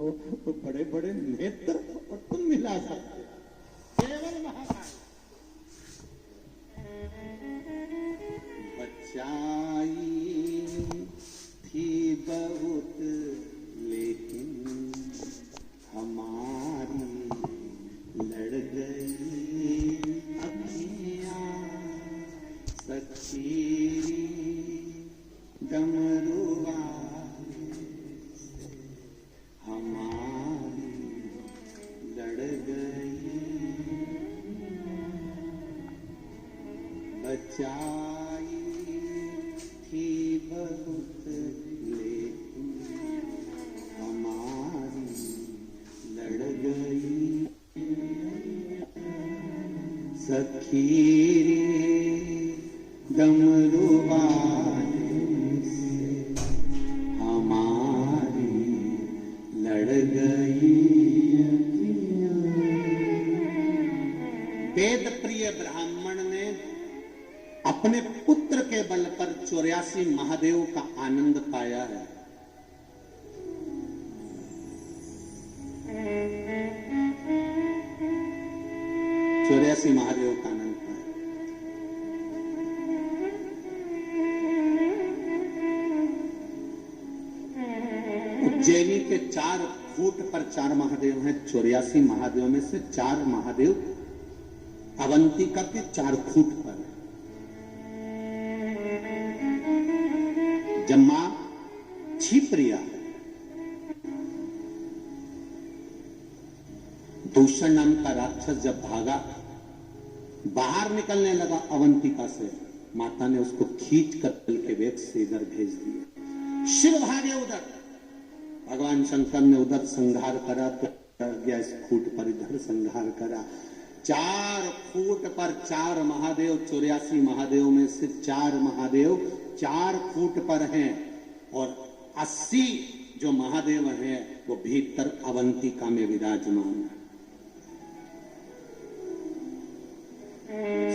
वो बड़े बड़े नेत्र और तुम मिला सकते केवल महाकाल। बचाई थी बहुत लेकिन हमारी लड़ गई अखियां सच्ची डमरुआ हमारी लड़ गई। बचाई थी बहुत लेकिन हमारी लड़ गई सखी डमरुआ हमारी लड़ गई। वेद प्रिय ब्राह्मण ने अपने पुत्र के बल पर 84 महादेव का आनंद पाया है। चौरासी महादेव का आनंद पाया। उज्जैनी के 4 फूट पर 4 महादेव हैं। 84 महादेव में से 4 महादेव अवंतिका के 4 फूट पर है। जब मां क्षिप्रिया दूषण नाम का राक्षस जब भागा, बाहर निकलने लगा अवंतिका से, माता ने उसको खींच कर तल के वेग से इधर भेज दिया। शिव भागे उधर, भगवान शंकर ने उधर संहार करा तो गया, इस फूट पर इधर संहार करा। 4 फूट पर 4 महादेव, 84 महादेव में से 4 महादेव 4 फूट पर हैं और 80 जो महादेव हैं वो भीतर अवंतिका में विराजमान है।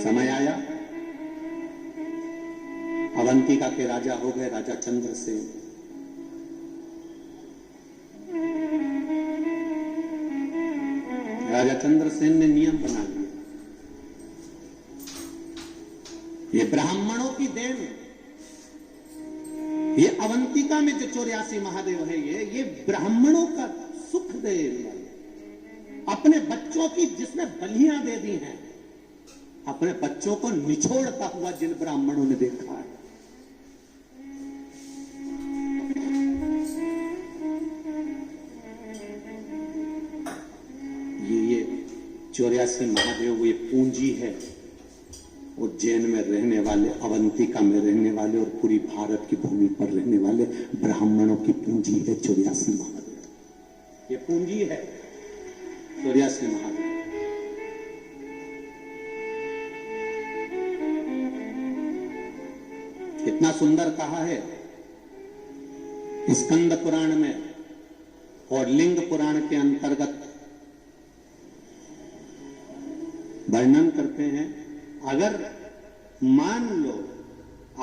समय आया, अवंतिका के राजा हो गए राजा चंद्रसेन। राजा चंद्रसेन ने नियम बना लिया, ये ब्राह्मणों की देन, ये अवंतिका में जो 84 महादेव है, ये ब्राह्मणों का सुख दे। अपने बच्चों की जिसने बलियां दे दी हैं, अपने बच्चों को निछोड़ता हुआ जिन ब्राह्मणों ने देखा है, ये 84 महादेव ये पूंजी है उज्जैन में रहने वाले, अवंतिका में रहने वाले और पूरी भारत की भूमि पर रहने वाले ब्राह्मणों की पूंजी है 84 महादेव। ये पूंजी है 84 महादेव। इतना सुंदर कहा है स्कंद पुराण में और लिंग पुराण के अंतर्गत वर्णन करते हैं। अगर मान लो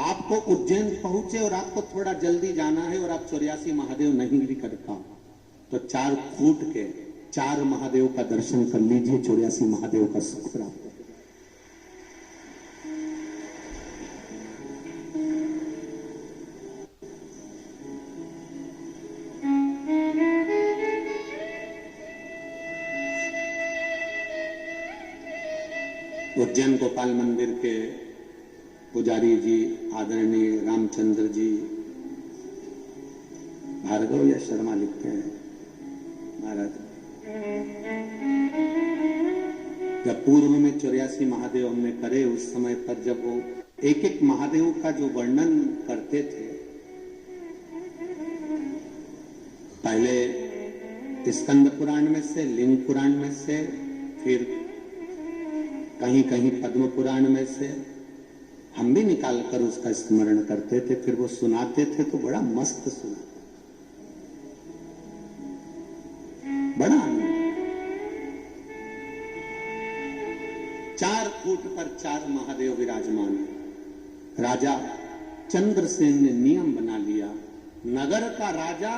आपको उज्जैन पहुंचे और आपको थोड़ा जल्दी जाना है और आप 84 महादेव नहीं भी कर पाओ तो 4 फूट के 4 महादेव का दर्शन कर लीजिए, 84 महादेव का सुख प्राप्त। उज्जैन गोपाल मंदिर के पुजारी जी आदरणीय रामचंद्र जी भार्गव या शर्मा लिखते हैं, महाराज जब पूर्व में 84 महादेव हमने करे, उस समय पर जब वो एक एक महादेव का जो वर्णन करते थे, पहले स्कंद पुराण में से, लिंग पुराण में से, फिर कहीं कहीं पद्म पुराण में से, हम भी निकाल कर उसका स्मरण करते थे, फिर वो सुनाते थे तो बड़ा मस्त सुनाते, बड़ा आनंद। 4 फूट पर 4 महादेव विराजमान है। राजा चंद्रसेन ने नियम बना लिया, नगर का राजा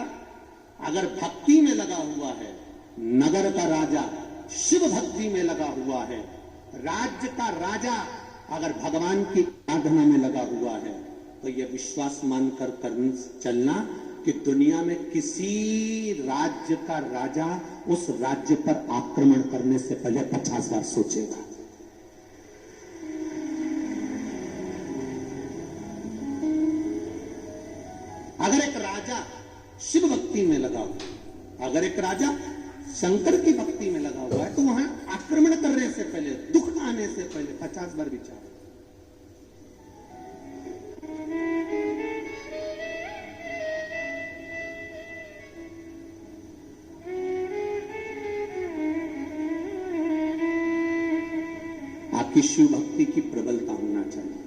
अगर भक्ति में लगा हुआ है, नगर का राजा शिव भक्ति में लगा हुआ है, राज्य का राजा अगर भगवान की आराधना में लगा हुआ है, तो यह विश्वास मानकर चलना कि दुनिया में किसी राज्य का राजा उस राज्य पर आक्रमण करने से पहले 50 बार सोचेगा। अगर एक राजा शिव भक्ति में लगा हुआ, अगर एक राजा शंकर की भक्ति में लगा हुआ है, तो वहां आक्रमण करने से पहले, दुख आने से पहले 50 बार विचार। आपकी शिव भक्ति की प्रबलता होना चाहिए।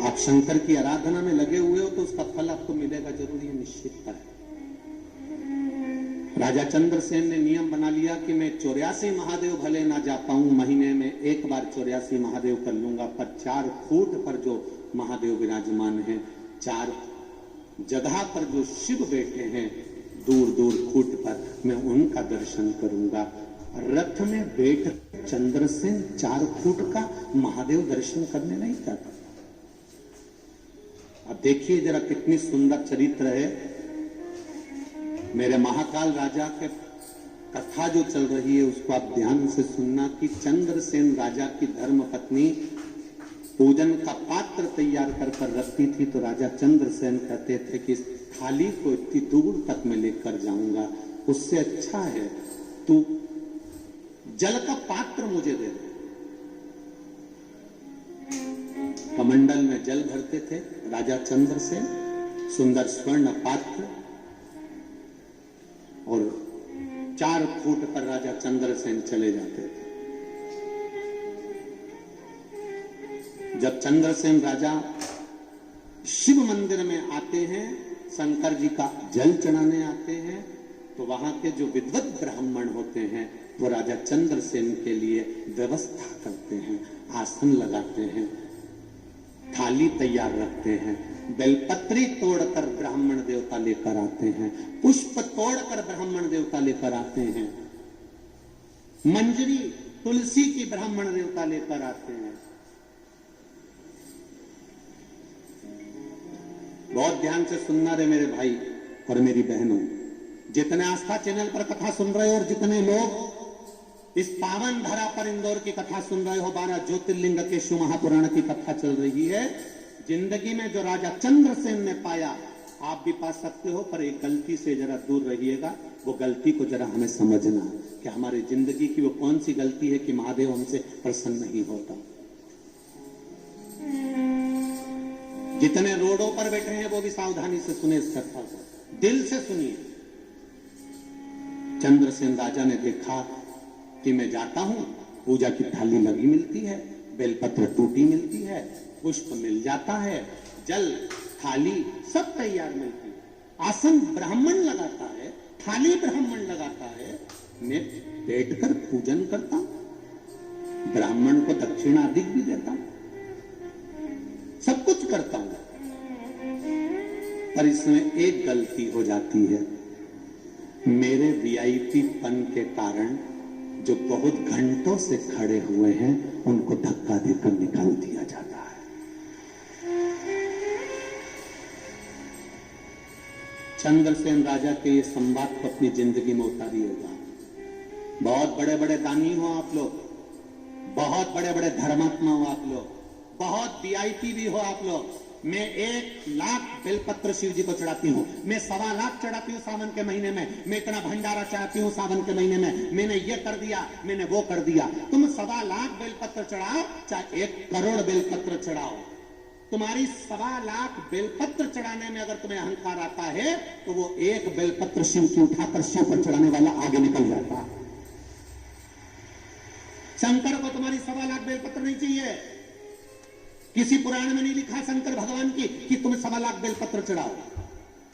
आप शंकर की आराधना में लगे हुए हो तो उसका फल आपको मिलेगा जरूरी है, निश्चितता है। राजा चंद्रसेन ने नियम बना लिया कि मैं 84 महादेव भले ना जा पाऊं, महीने में एक बार 84 महादेव कर लूंगा, पर 4 फूट पर जो महादेव विराजमान है, 4 जगह पर जो शिव बैठे हैं दूर दूर खूट पर, मैं उनका दर्शन करूंगा। रथ में बैठ चंद्रसेन 4 फुट का महादेव दर्शन करने नहीं जाता। अब देखिए जरा कितनी सुंदर चरित्र है। मेरे महाकाल राजा के कथा जो चल रही है उसको आप ध्यान से सुनना कि चंद्रसेन राजा की धर्म पत्नी पूजन का पात्र तैयार कर रखती थी, तो राजा चंद्रसेन कहते थे कि इस थाली को इतनी दूर तक मैं लेकर जाऊंगा, उससे अच्छा है तू जल का पात्र मुझे दे दे। कमंडल में जल भरते थे राजा चंद्रसेन, सुंदर स्वर्ण पात्र, और 4 फुट पर राजा चंद्रसेन चले जाते थे। जब चंद्रसेन राजा शिव मंदिर में आते हैं, शंकर जी का जल चढ़ाने आते हैं, तो वहां के जो विद्वत ब्राह्मण होते हैं वो राजा चंद्रसेन के लिए व्यवस्था करते हैं, आसन लगाते हैं, थाली तैयार रखते हैं, बेलपत्री तोड़कर ब्राह्मण देवता लेकर आते हैं, पुष्प तोड़कर ब्राह्मण देवता लेकर आते हैं, मंजरी तुलसी की ब्राह्मण देवता लेकर आते हैं। बहुत ध्यान से सुनना रे मेरे भाई और मेरी बहनों, जितने आस्था चैनल पर कथा सुन रहे हो और जितने लोग इस पावन धरा पर इंदौर की कथा सुन रहे हो, 12 ज्योतिर्लिंग के शिव महापुराण की कथा चल रही है। जिंदगी में जो राजा चंद्रसेन ने पाया आप भी पा सकते हो, पर एक गलती से जरा दूर रहिएगा। वो गलती को जरा हमें समझना कि हमारी जिंदगी की वो कौन सी गलती है कि महादेव हमसे प्रसन्न नहीं होता। जितने रोडों पर बैठे हैं वो भी सावधानी से सुने इस कथा को, दिल से सुनिए। चंद्रसेन राजा ने देखा कि मैं जाता हूं, पूजा की थाली लगी मिलती है, बेलपत्र टूटी मिलती है, पुष्प मिल जाता है, जल थाली सब तैयार मिलती है, आसन ब्राह्मण लगाता है, थाली ब्राह्मण लगाता है, मैं बैठकर पूजन करता हूं, ब्राह्मण को दक्षिणा अधिक भी देता हूं, सब कुछ करता हूं, पर इसमें एक गलती हो जाती है। मेरे वीआईपी पन के कारण जो बहुत घंटों से खड़े हुए हैं उनको धक्का देकर निकाल दिया जाता है। चंद्रसेन राजा के ये संवाद को अपनी जिंदगी में उतारिएगा। बहुत बड़े बड़े दानी हो आप लोग, बहुत बड़े बड़े धर्मात्मा हो आप लोग, बहुत वीआईपी भी हो आप लोग। मैं 1 लाख बेलपत्र शिव जी को चढ़ाती हूँ, मैं 1.25 लाख चढ़ाती हूँ सावन के महीने में, मैं इतना भंडारा चढ़ाती हूँ सावन के महीने में, मैंने ये कर दिया, मैंने वो कर दिया। तुम 1.25 लाख बेलपत्र चढ़ाओ चाहे 1 करोड़ बेलपत्र चढ़ाओ, तुम्हारी 1.25 लाख बेलपत्र चढ़ाने में अगर तुम्हें अहंकार आता है तो वो 1 बेलपत्र शिव की उठाकर शिव पर चढ़ाने वाला आगे निकल जाता है। शंकर को तुम्हारी 1.25 लाख बेलपत्र नहीं चाहिए। किसी पुराण में नहीं लिखा शंकर भगवान की कि तुम 1.25 लाख बेलपत्र चढ़ाओ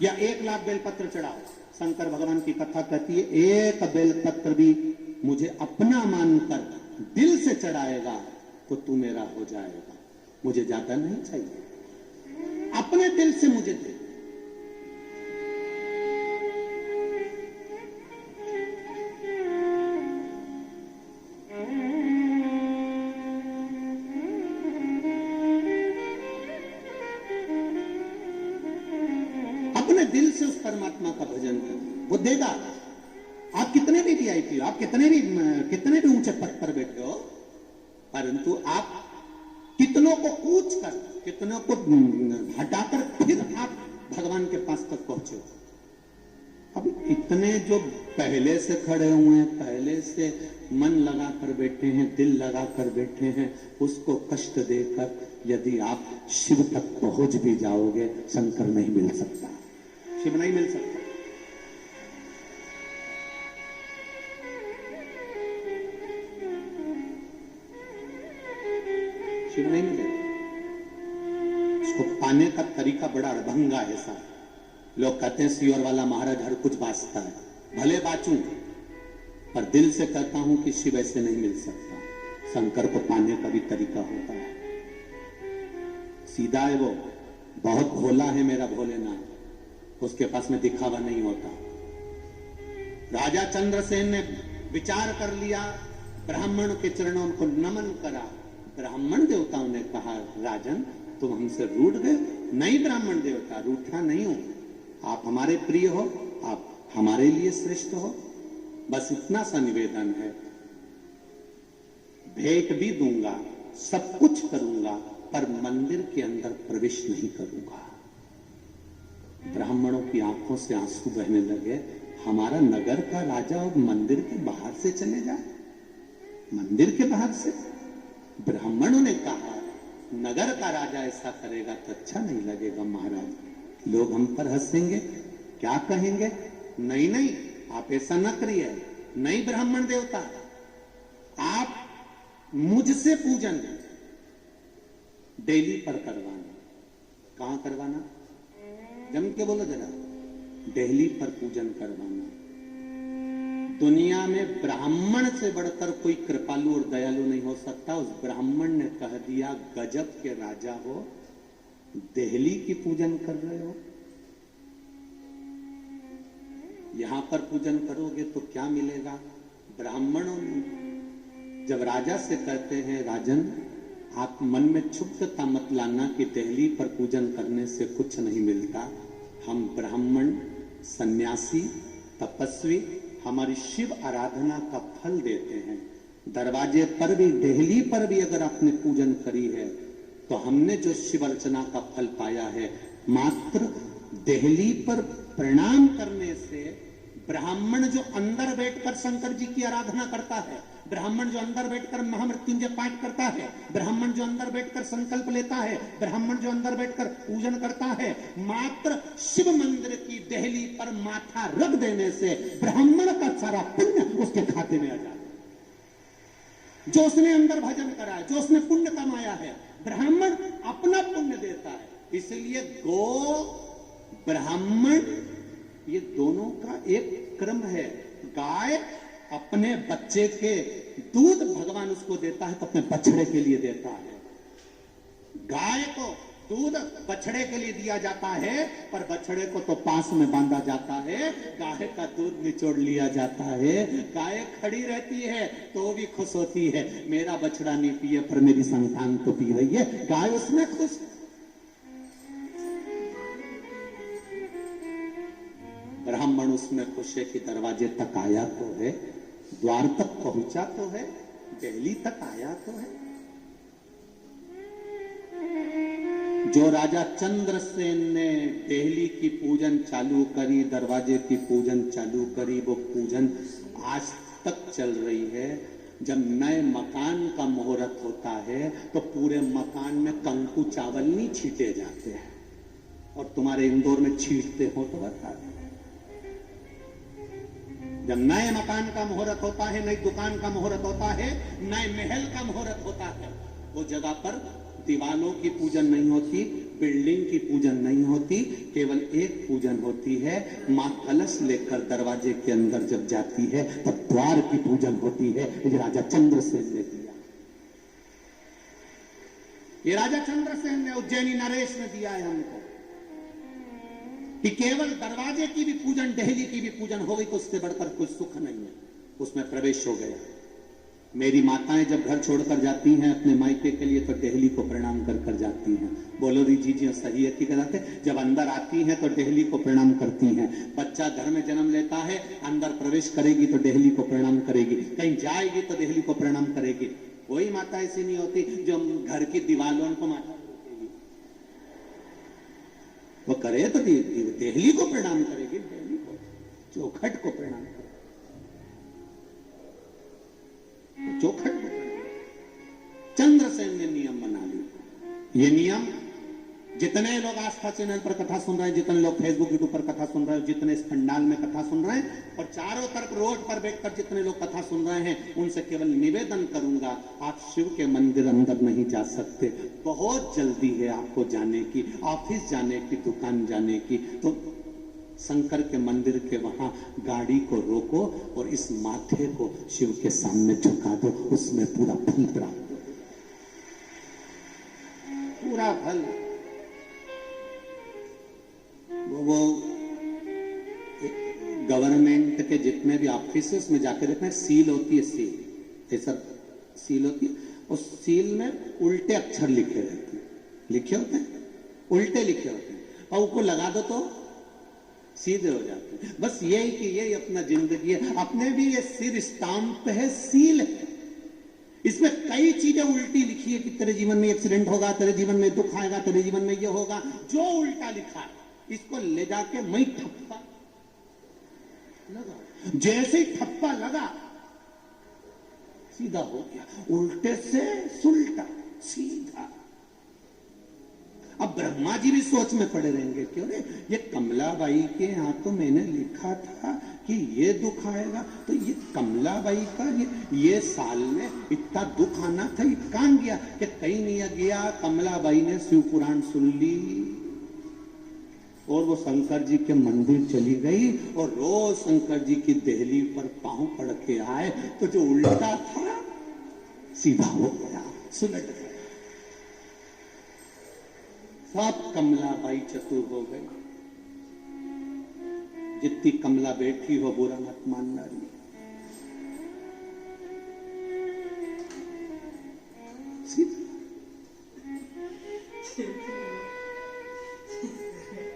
या 1 लाख बेलपत्र चढ़ाओ। शंकर भगवान की कथा कहती है 1 बेलपत्र भी मुझे अपना मानकर दिल से चढ़ाएगा तो तू मेरा हो जाएगा। मुझे ज्यादा नहीं चाहिए, अपने दिल से मुझे दे। अपने दिल से उस परमात्मा का भजन करिए, वो देगा। आप कितने भी वीआईपी हो, आप कितने भी ऊंचे पद पर बैठे हो, परंतु आप कितनों को कूच कर, कितनों को हटाकर फिर आप भगवान के पास तक पहुंचे हो। अब इतने जो पहले से खड़े हुए हैं, पहले से मन लगा कर बैठे हैं, दिल लगा कर बैठे हैं, उसको कष्ट देकर यदि आप शिव तक पहुंच भी जाओगे, शंकर नहीं मिल सकता, शिव नहीं मिल सकता। शिव नहीं मिलेगा। उसको पाने का तरीका बड़ा अड़भंगा है साहब। लोग कहते हैं सियोर वाला महाराज हर कुछ बांचता है, भले बाचूं, पर दिल से कहता हूं कि शिव ऐसे नहीं मिल सकता। शंकर को पाने का भी तरीका होता है। सीधा है वो, बहुत भोला है मेरा भोलेनाथ, उसके पास में दिखावा नहीं होता। राजा चंद्रसेन ने विचार कर लिया, ब्राह्मण के चरणों को नमन करा। ब्राह्मण देवताओं ने कहा, राजन तुम हमसे रूठ गए? नहीं ब्राह्मण देवता, रूठा नहीं हो, आप हमारे प्रिय हो, आप हमारे लिए श्रेष्ठ हो, बस इतना सा निवेदन है, भेंट भी दूंगा, सब कुछ करूंगा, पर मंदिर के अंदर प्रवेश नहीं करूंगा। ब्राह्मणों की आंखों से आंसू बहने लगे। हमारा नगर का राजा और मंदिर के बाहर से चले जाए, मंदिर के बाहर से? ब्राह्मणों ने कहा, नगर का राजा ऐसा करेगा तो अच्छा नहीं लगेगा महाराज, लोग हम पर हंसेंगे, क्या कहेंगे? नहीं नहीं, आप ऐसा न करिए। नहीं ब्राह्मण देवता, आप मुझसे पूजन डेली पर करवाना। कहां करवाना? जम के बोलो जरा। डेली पर पूजन करवाना। दुनिया में ब्राह्मण से बढ़कर कोई कृपालु और दयालु नहीं हो सकता। उस ब्राह्मण ने कह दिया, गजब के राजा हो, देहली की पूजन कर रहे हो, यहां पर पूजन करोगे तो क्या मिलेगा? ब्राह्मणों जब राजा से कहते हैं, राजन आप मन में क्षुब्धता मत लाना कि देहली पर पूजन करने से कुछ नहीं मिलता, हम ब्राह्मण सन्यासी तपस्वी हमारी शिव आराधना का फल देते हैं। दरवाजे पर भी, देहली पर भी अगर आपने पूजन करी है तो हमने जो शिव अर्चना का फल पाया है, मात्र देहली पर प्रणाम करने से ब्राह्मण जो अंदर बैठकर शंकर जी की आराधना करता है, ब्राह्मण जो अंदर बैठकर महामृत्युंजय पाठ करता है, ब्राह्मण जो अंदर बैठकर संकल्प लेता है, ब्राह्मण जो अंदर बैठकर पूजन करता है, मात्र शिव मंदिर की देहली पर माथा रख देने से ब्राह्मण का सारा पुण्य उसके खाते में आ जाता है। जो उसने अंदर भजन करा है, जो उसने पुण्य कमाया है, ब्राह्मण अपना पुण्य देता है। इसलिए गो ब्राह्मण ये दोनों का एक क्रम है। गाय अपने बच्चे के दूध भगवान उसको देता है तो अपने बछड़े के लिए देता है। गाय को दूध बछड़े के लिए दिया जाता है, पर बछड़े को तो पास में बांधा जाता है, गाय का दूध निचोड़ लिया जाता है। गाय खड़ी रहती है तो भी खुश होती है, मेरा बछड़ा नहीं पिए पर मेरी संतान तो पी रही है, गाय उसमें खुश। ब्राह्मण उसमें खुश है कि दरवाजे तक आया तो है, द्वार तक पहुंचा तो है, दिल्ली तक आया तो है। जो राजा चंद्रसेन ने दिल्ली की पूजन चालू करी, दरवाजे की पूजन चालू करी, वो पूजन आज तक चल रही है। जब नए मकान का मुहूर्त होता है तो पूरे मकान में कंकु चावल नहीं छींटे जाते हैं, और तुम्हारे इंदौर में छींटते हो तो बता। जब नए मकान का मुहूर्त होता है, नई दुकान का मुहूर्त होता है, नए महल का मुहूर्त होता है, वो जगह पर दीवालों की पूजन नहीं होती, बिल्डिंग की पूजन नहीं होती, केवल एक पूजन होती है। मां कलश लेकर दरवाजे के अंदर जब जाती है तब द्वार की पूजन होती है। ये राजा चंद्रसेन ने दिया। ये राजा चंद्रसेन ने, उज्जैनी नरेश ने दिया है हमको कि केवल दरवाजे की भी पूजन, देहली की भी पूजन हो गई तो उससे बढ़कर कुछ सुख नहीं है। उसमें प्रवेश हो गया। मेरी माताएं जब घर छोड़कर जाती हैं अपने मायके के लिए तो देहली को प्रणाम कर कर जाती हैं। बोलो री जी जी सही है कि गलत है? जब अंदर आती हैं तो देहली को प्रणाम करती हैं। बच्चा घर में जन्म लेता है, अंदर प्रवेश करेगी तो देहली को प्रणाम करेगी, कहीं जाएगी तो देहली को प्रणाम करेगी। कोई माता ऐसी नहीं होती जो घर की दीवारों को माता रोकेगी। वो करे तो देहली को प्रणाम करेगी, देहली को, चौखट को प्रणाम करेगी, चौखट को। चंद्रसेन ने नियम बना लिया। ये नियम जितने लोग आस्था चैनल पर कथा सुन रहे हैं, जितने लोग फेसबुक यूट्यूब पर कथा सुन रहे हैं, जितने इस पंडाल में कथा सुन रहे हैं और चारों तरफ रोड पर बैठकर जितने लोग कथा सुन रहे हैं, उनसे केवल निवेदन करूंगा, आप शिव के मंदिर अंदर नहीं जा सकते। बहुत जल्दी है आपको जाने की, ऑफिस जाने की, दुकान जाने की, तो शंकर के मंदिर के वहां गाड़ी को रोको और इस माथे को शिव के सामने झुका दो, उसमें पूरा फल प्राप्त हो, पूरा फल। वो गवर्नमेंट के जितने भी ऑफिस में जाके देखना, सील होती है, सील, ऐसा सील होती है, उस सील में उल्टे अक्षर लिखे रहते हैं, लिखे होते हैं, उल्टे लिखे होते हैं, और उसको लगा दो तो सीधे हो जाते हैं। बस यही कि यही अपना जिंदगी है। अपने भी ये सिर स्टाम्प है, सील है, इसमें कई चीजें उल्टी लिखी है कि तेरे जीवन में एक्सीडेंट होगा, तेरे जीवन में दुख आएगा, तेरे जीवन में ये होगा। जो उल्टा लिखा है इसको ले जाके मैं ठप्पा लगा, जैसे ही ठप्पा लगा सीधा हो गया, उल्टे से सुलटा सीधा। अब ब्रह्मा जी भी सोच में पड़े रहेंगे, क्यों रे, ये कमलाबाई के यहाँ तो मैंने लिखा था कि ये दुख आएगा, तो ये कमलाबाई का ये साल में इतना दुख आना था, ये कहां गया? कि कहीं नहीं गया। कमलाबाई ने शिव पुराण सुन ली और वो शंकर जी के मंदिर चली गई और रोज शंकर जी की देहली पर पांव पड़ के आए, तो जो उल्टा था सीधा हो गया, सुलट गया। सब कमलाबाई चतुर हो गई। जितनी कमला बैठी हो बुरा मत मानना।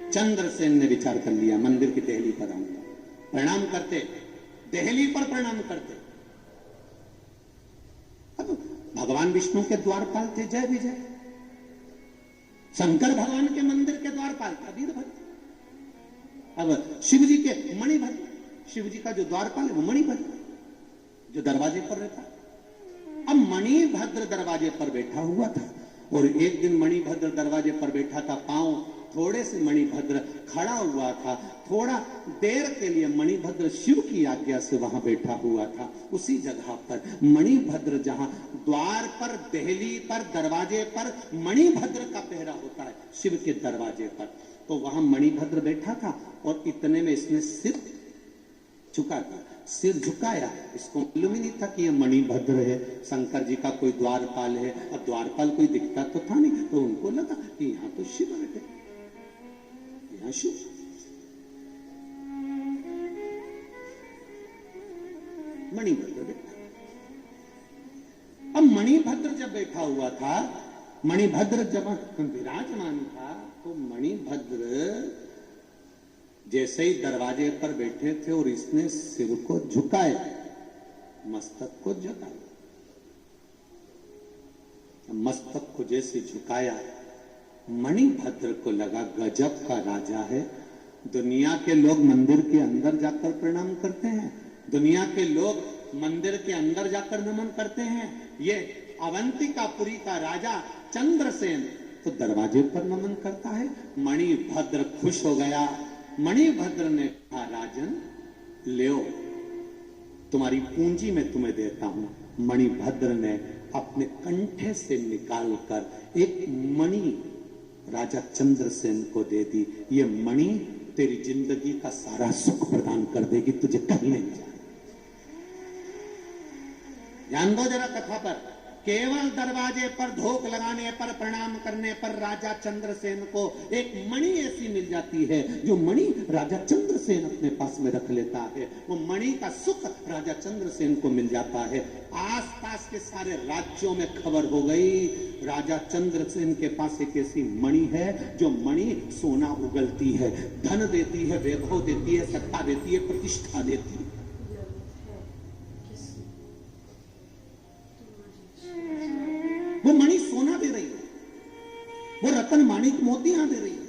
चंद्रसेन ने विचार कर लिया, मंदिर की देहली पर आऊंगा। प्रणाम करते, देहली पर प्रणाम करते। अब भगवान विष्णु के द्वारपाल थे जय विजय, शंकर भगवान के मंदिर के द्वारपाल था वीरभद्र। अब शिव जी के मणिभद्र, शिव जी का जो द्वारपाल है वो मणिभद्र, जो दरवाजे पर रहता। अब मणिभद्र दरवाजे पर बैठा हुआ था और एक दिन मणिभद्र दरवाजे पर बैठा था, पांव थोड़े से मणिभद्र खड़ा हुआ था। थोड़ा देर के लिए मणिभद्र शिव की आज्ञा से वहां बैठा हुआ था। उसी जगह पर मणिभद्र, जहां द्वार पर, देहली पर, दरवाजे पर मणिभद्र का पहरा होता है, शिव के दरवाजे पर, तो वहां मणिभद्र बैठा था और इतने में इसने सिर झुका था। सिर झुकाया, इसको मालूम ही नहीं था कि ये मणिभद्र है, शंकर जी का कोई द्वारपाल है। अब द्वारपाल कोई दिखता तो था नहीं, तो उनको लगा कि यहाँ तो शिव बैठे, यहाँ शिव। मणिभद्र बैठा। अब मणिभद्र जब बैठा हुआ था, मणिभद्र जब विराजमान था, तो मणिभद्र जैसे ही दरवाजे पर बैठे थे और इसने सिर को झुकाया, मस्तक को झुकाया, मस्तक को जैसे झुकाया, मणिभद्र को लगा गजब का राजा है। दुनिया के लोग मंदिर के अंदर जाकर प्रणाम करते हैं, दुनिया के लोग मंदिर के अंदर जाकर नमन करते हैं, ये अवंतिकापुरी का राजा चंद्रसेन तो दरवाजे पर नमन करता है। मणिभद्र खुश हो गया। मणिभद्र ने कहा, राजन ले, तुम्हारी पूंजी मैं तुम्हें देता हूं। मणिभद्र ने अपने कंठे से निकालकर एक मणि राजा चंद्रसेन को दे दी। ये मणि तेरी जिंदगी का सारा सुख प्रदान कर देगी, तुझे कहीं नहीं जाना। ध्यान दो जरा कथा पर केवल दरवाजे पर धोख लगाने पर, प्रणाम करने पर राजा चंद्रसेन को एक मणि ऐसी मिल जाती है जो मणि राजा चंद्रसेन अपने पास में रख लेता है। वो मणि का सुख राजा चंद्रसेन को मिल जाता है। आसपास के सारे राज्यों में खबर हो गई, राजा चंद्रसेन के पास एक ऐसी मणि है जो मणि सोना उगलती है, धन देती है, वैभव देती है, सत्ता देती है, प्रतिष्ठा देती है। वो मणि सोना दे रही है, वो रतन माणिक मोतियां दे रही है।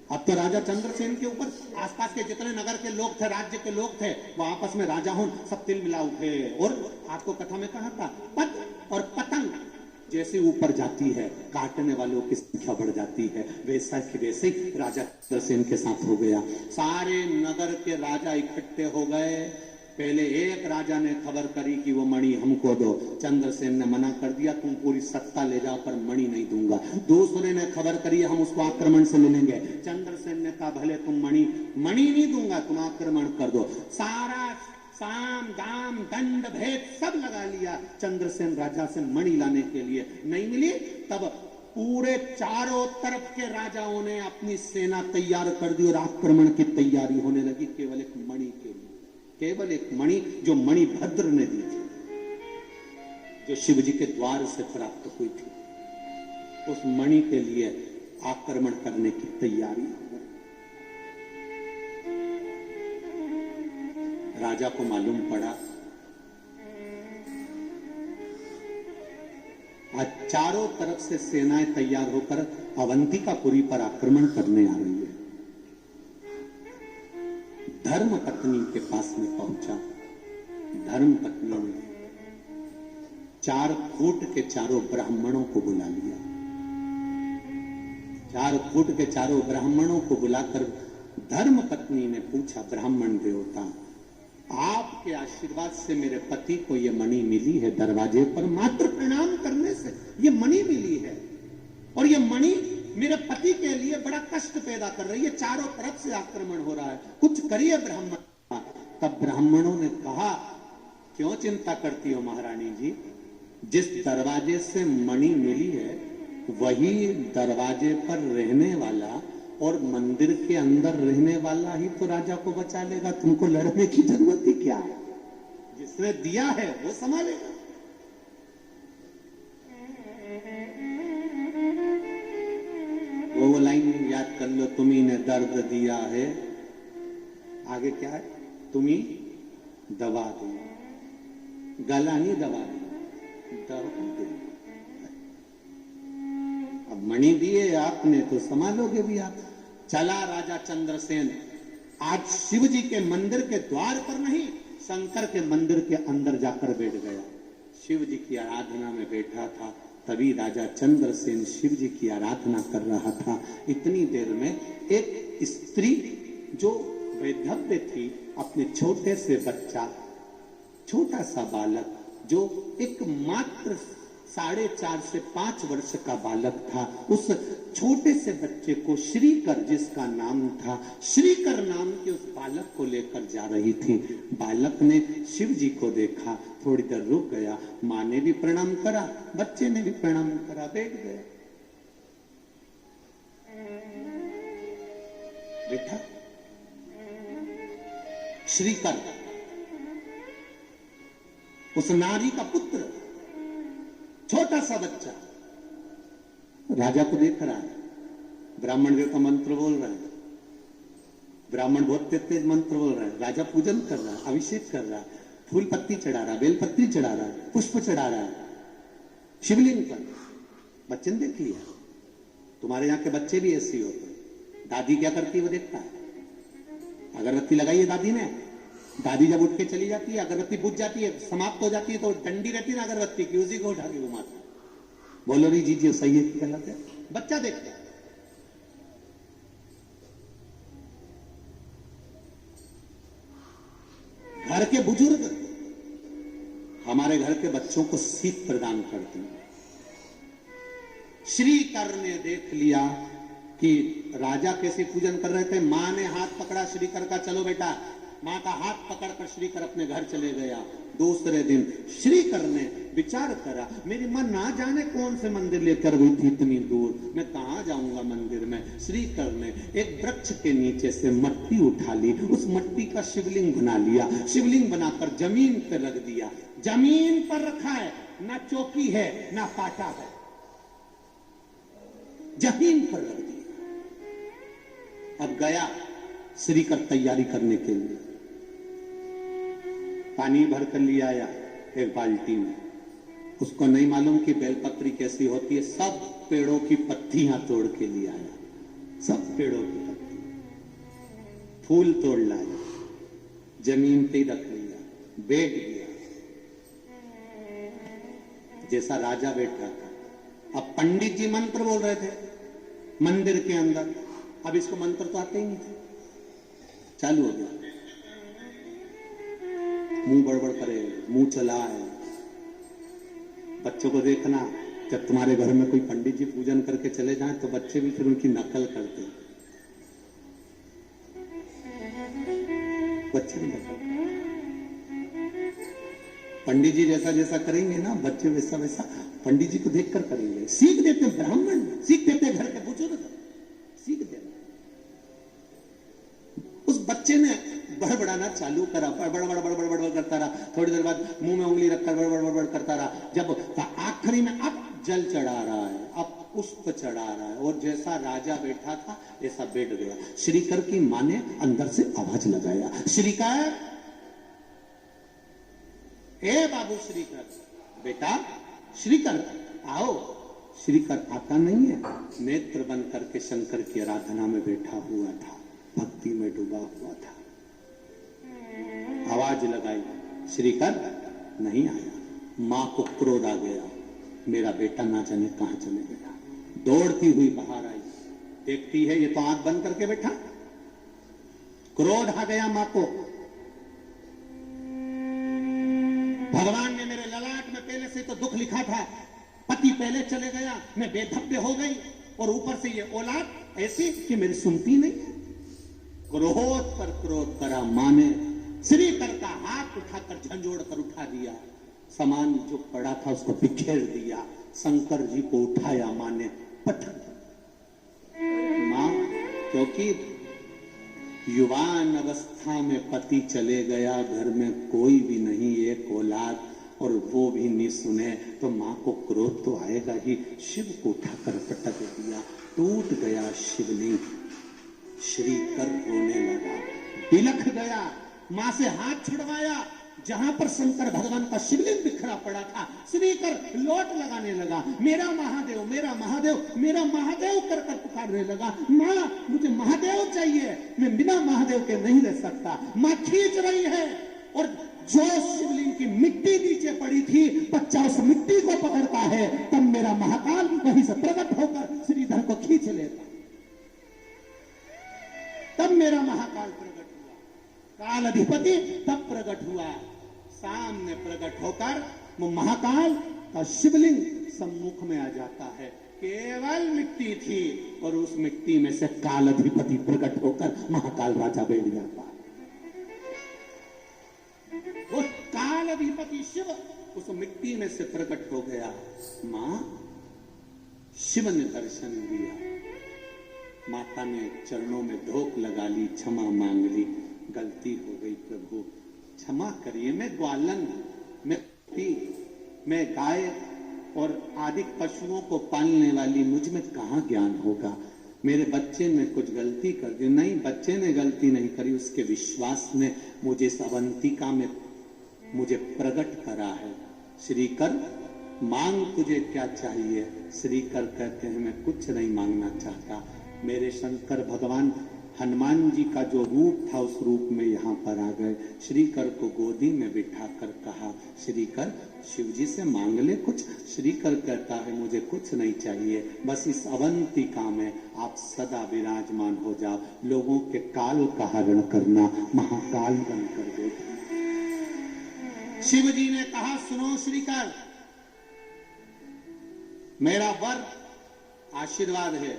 अब तो राजा चंद्रसेन के ऊपर आसपास के जितने नगर के लोग थे, राज्य के लोग थे, वो आपस में राजा हो सब तिल मिला उठे। और आपको कथा में कहा था, पत और पतंग जैसे ऊपर जाती है, काटने वालों की संख्या बढ़ जाती है। वैसा कि वैसे ही राजा चंद्रसेन के साथ हो गया। सारे नगर के राजा इकट्ठे हो गए। पहले एक राजा ने खबर करी कि वो मणि हमको दो। चंद्रसेन ने मना कर दिया, तुम पूरी सत्ता ले जाओ पर मणि नहीं दूंगा। दूसरे ने खबर करी, हम उसको आक्रमण से ले लेंगे। चंद्रसेन ने कहा, भले तुम मणि नहीं दूंगा, तुम आक्रमण कर दो। सारा साम दाम दंड भेद सब लगा लिया चंद्रसेन राजा से मणि लाने के लिए। नहीं मिली, तब पूरे चारों तरफ के राजाओं ने अपनी सेना तैयार कर दी और आक्रमण की तैयारी होने लगी केवल एक मणि के लिए। केवल एक मणि जो मणिभद्र ने दी थी, जो शिव जी के द्वार से प्राप्त हुई थी, उस मणि के लिए आक्रमण करने की तैयारी हो गई। राजा को मालूम पड़ा आज चारों तरफ से सेनाएं तैयार होकर अवंतिकापुरी पर आक्रमण करने आ रही है। धर्म पत्नी के पास में पहुंचा। धर्म पत्नी ने 4 फुट के चारों ब्राह्मणों को बुला लिया। 4 फुट के चारों ब्राह्मणों को बुलाकर धर्म पत्नी ने पूछा, ब्राह्मण देवता, आपके आशीर्वाद से मेरे पति को ये मणि मिली है, दरवाजे पर मात्र प्रणाम करने से ये मणि मिली है, और ये मणि मेरे पति के लिए बड़ा कष्ट पैदा कर रही है। चारों तरफ से आक्रमण हो रहा है, कुछ करिए ब्राह्मण। तब ब्राह्मणों ने कहा, क्यों चिंता करती हो महारानी जी, जिस दरवाजे से मणि मिली है वही दरवाजे पर रहने वाला और मंदिर के अंदर रहने वाला ही तो राजा को बचा लेगा। तुमको लड़ने की जरूरत ही क्या है? जिसने दिया है वो संभालेगा। वो लाइन याद कर लो, तुम्ही ने दर्द दिया है, आगे क्या है, तुम्ही दवा दी, गला नहीं दवा दी, दवा दी। अब मणि दिए आपने तो संभालोगे भी आप। चला राजा चंद्रसेन आज शिव जी के मंदिर के द्वार पर नहीं, शंकर के मंदिर के अंदर जाकर बैठ गया। शिव जी की आराधना में बैठा था, तभी राजा चंद्रसेन शिव जी की आराधना कर रहा था। इतनी देर में एक स्त्री जो वैधव्य थी, अपने छोटे से बच्चा, छोटा सा बालक जो एक मात्र 4.5 से 5 वर्ष का बालक था, उस छोटे से बच्चे को श्रीकर, जिसका नाम था, श्रीकर नाम के उस बालक को लेकर जा रही थी। बालक ने शिव जी को देखा, थोड़ी देर रुक गया, माँ ने भी प्रणाम करा, बच्चे ने भी प्रणाम करा, बैठ गए। बेटा श्रीकर उस नारी का पुत्र, छोटा सा बच्चा राजा को देख रहा है। ब्राह्मण देवता मंत्र बोल रहा है, ब्राह्मण बहुत तेज मंत्र बोल रहा है। राजा पूजन कर रहा है, अभिषेक कर रहा है, फूल पत्ती चढ़ा रहा है, बेल पत्ती चढ़ा रहा है, पुष्प चढ़ा रहा है शिवलिंग पर। बच्चे ने देख लिया। तुम्हारे यहाँ के बच्चे भी ऐसे ही होते हैं। दादी क्या करती है वो देखता है। अगरबत्ती लगाई है दादी ने, दादी जब उठ के चली जाती है, अगरबत्ती बुझ जाती है, समाप्त हो जाती है, तो डंडी रहती है ना अगरबत्ती की, उसी को उठा के घुमाता है। बोलो नहीं जी जी सही है कि गलत है? बच्चा देखता है। घर के बुजुर्ग हमारे घर के बच्चों को सीख प्रदान करते हैं। श्रीकर ने देख लिया कि राजा कैसे पूजन कर रहे थे। मां ने हाथ पकड़ा श्रीकर का, चलो बेटा। मां का हाथ पकड़कर श्रीकर अपने घर चले गया। दूसरे दिन श्रीकर ने विचार करा, मेरी मां ना जाने कौन से मंदिर लेकर गई थी इतनी दूर, मैं कहां जाऊंगा मंदिर में। श्रीकर ने एक वृक्ष के नीचे से मट्टी उठा ली, उस मट्टी का शिवलिंग बना लिया, शिवलिंग बनाकर जमीन पर रख दिया। जमीन पर रखा है, ना चौकी है ना पाटा है, जमीन पर रख दिया। अब गया श्रीकर तैयारी करने के लिए, पानी भर कर लिया आया एक बाल्टी में। उसको नहीं मालूम कि बेलपत्री कैसी होती है, सब पेड़ों की पत्तियां तोड़ के लिए आया, सब पेड़ों की पत्ती, फूल तोड़ लाया, जमीन पे रख लिया, बैठ गया जैसा राजा बैठा था। अब पंडित जी मंत्र बोल रहे थे मंदिर के अंदर, अब इसको मंत्र तो आते ही नहीं थे। चालू हो गया, मुंह बड़बड़ करे, मुंह चलाए। बच्चों को देखना, जब तुम्हारे घर में कोई पंडित जी पूजन करके चले जाएं तो बच्चे भी फिर उनकी नकल करते हैं। बच्चे भी नकल, पंडित जी जैसा जैसा करेंगे ना बच्चे वैसा वैसा पंडित जी को देखकर करेंगे। सीख देते ब्राह्मण, सीख देते घर के बुजुर्ग, सीख देते। उस बच्चे ने बड़बड़ाना चालू करा, बड़बड़ करता रहा। थोड़ी देर बाद मुंह में उंगली रखकर बड़बड़ करता रहा। जब आखिरी में अब जल चढ़ा रहा है, अब पुष्प चढ़ा रहा है, और जैसा राजा बैठा था ऐसा बैठ गया। श्रीकर की मां ने अंदर से आवाज लगाया, श्रीकर, ए बाबू श्रीकर, बेटा श्रीकर आओ। श्रीकर आता नहीं है, नेत्र बंद करके शंकर की आराधना में बैठा हुआ था, भक्ति में डूबा हुआ था। आवाज लगाई, श्रीकर नहीं आया। मां को क्रोध आ गया, मेरा बेटा ना जाने कहां चले गया। दौड़ती हुई बाहर आई, देखती है ये तो आंख बंद करके बैठा। क्रोध आ गया मां को, भगवान ने मेरे ललाट में पहले से तो दुख लिखा था, पति पहले चले गया, मैं बेधब्य हो गई, और ऊपर से ये औलाद ऐसी कि मेरी सुनती नहीं। क्रोध पर क्रोध करा मां ने, श्रीकर का हाथ उठाकर झंझोड़ कर उठा दिया, सामान जो पड़ा था उसको बिखेर दिया। शंकर जी को उठाया मां ने, पटक। मां, क्योंकि युवान अवस्था में पति चले गया, घर में कोई भी नहीं, एक औलाद, और वो भी नहीं सुने तो मां को क्रोध तो आएगा ही। शिव को उठाकर पटक दिया, टूट गया शिवलिंग। श्रीकर रोने लगा, बिलख गया, मां से हाथ छुड़वाया, जहां पर शंकर भगवान का शिवलिंग बिखरा पड़ा था। श्रीकर लोट लगाने लगा, मेरा महादेव, मेरा महादेव, मेरा महादेव कर कर पुकारने लगा। मां, मुझे महादेव चाहिए, मैं बिना महादेव के नहीं रह सकता। मां खींच रही है, और जो शिवलिंग की मिट्टी नीचे पड़ी थी, बच्चा उस मिट्टी को पकड़ता है, तब मेरा महाकाल वहीं से प्रकट होकर श्रीधर को खींच लेता। तब मेरा महाकाल प्रकट हुआ, काल अधिपति तब प्रकट हुआ। सामने प्रकट होकर वो महाकाल का शिवलिंग सम्मुख में आ जाता है। केवल मिट्टी थी, और उस मिट्टी में से काल अधिपति प्रकट होकर महाकाल राजा बैठ जाता है। वो काल अधिपति शिव उस मिट्टी में से प्रकट हो गया। मां, शिव ने दर्शन दिया, माता ने चरणों में धोख लगा ली, क्षमा मांग ली, गलती हो गई प्रभु क्षमा करिए, मैं ग्वालन, मैं गाय और आदि पशुओं को पालने वाली, मुझ में कहां ज्ञान होगा, मेरे बच्चे ने कुछ गलती कर दी। नहीं, बच्चे ने गलती नहीं करी, उसके विश्वास ने मुझे इस अवंतिका में मुझे प्रकट करा है। श्रीकर, मांग तुझे क्या चाहिए? श्रीकर कहते हैं मैं कुछ नहीं मांगना चाहता। मेरे शंकर भगवान हनुमान जी का जो रूप था उस रूप में यहाँ पर आ गए। श्रीकर को गोदी में बिठाकर कहा, श्रीकर शिव जी से मांग ले कुछ। श्रीकर कहता है मुझे कुछ नहीं चाहिए, बस इस अवंतिका में आप सदा विराजमान हो जाओ, लोगों के काल का हरण करना, महाकाल बनकर बैठना। शिव जी ने कहा, सुनो श्रीकर, मेरा वर आशीर्वाद है,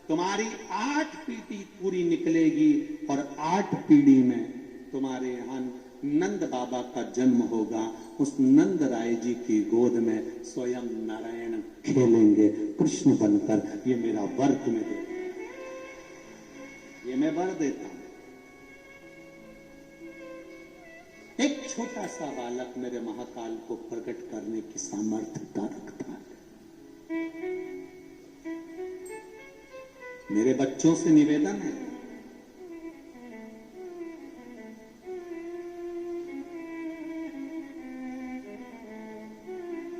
तुम्हारी 8 पीढ़ी पूरी निकलेगी और 8 पीढ़ी में तुम्हारे यहाँ नंद बाबा का जन्म होगा, उस नंद राय जी की गोद में स्वयं नारायण खेलेंगे कृष्ण बनकर। ये मेरा वर तुम्हें दे, ये मैं वर देता हूं। एक छोटा सा बालक मेरे महाकाल को प्रकट करने की सामर्थ्यता रखता है। मेरे बच्चों से निवेदन है,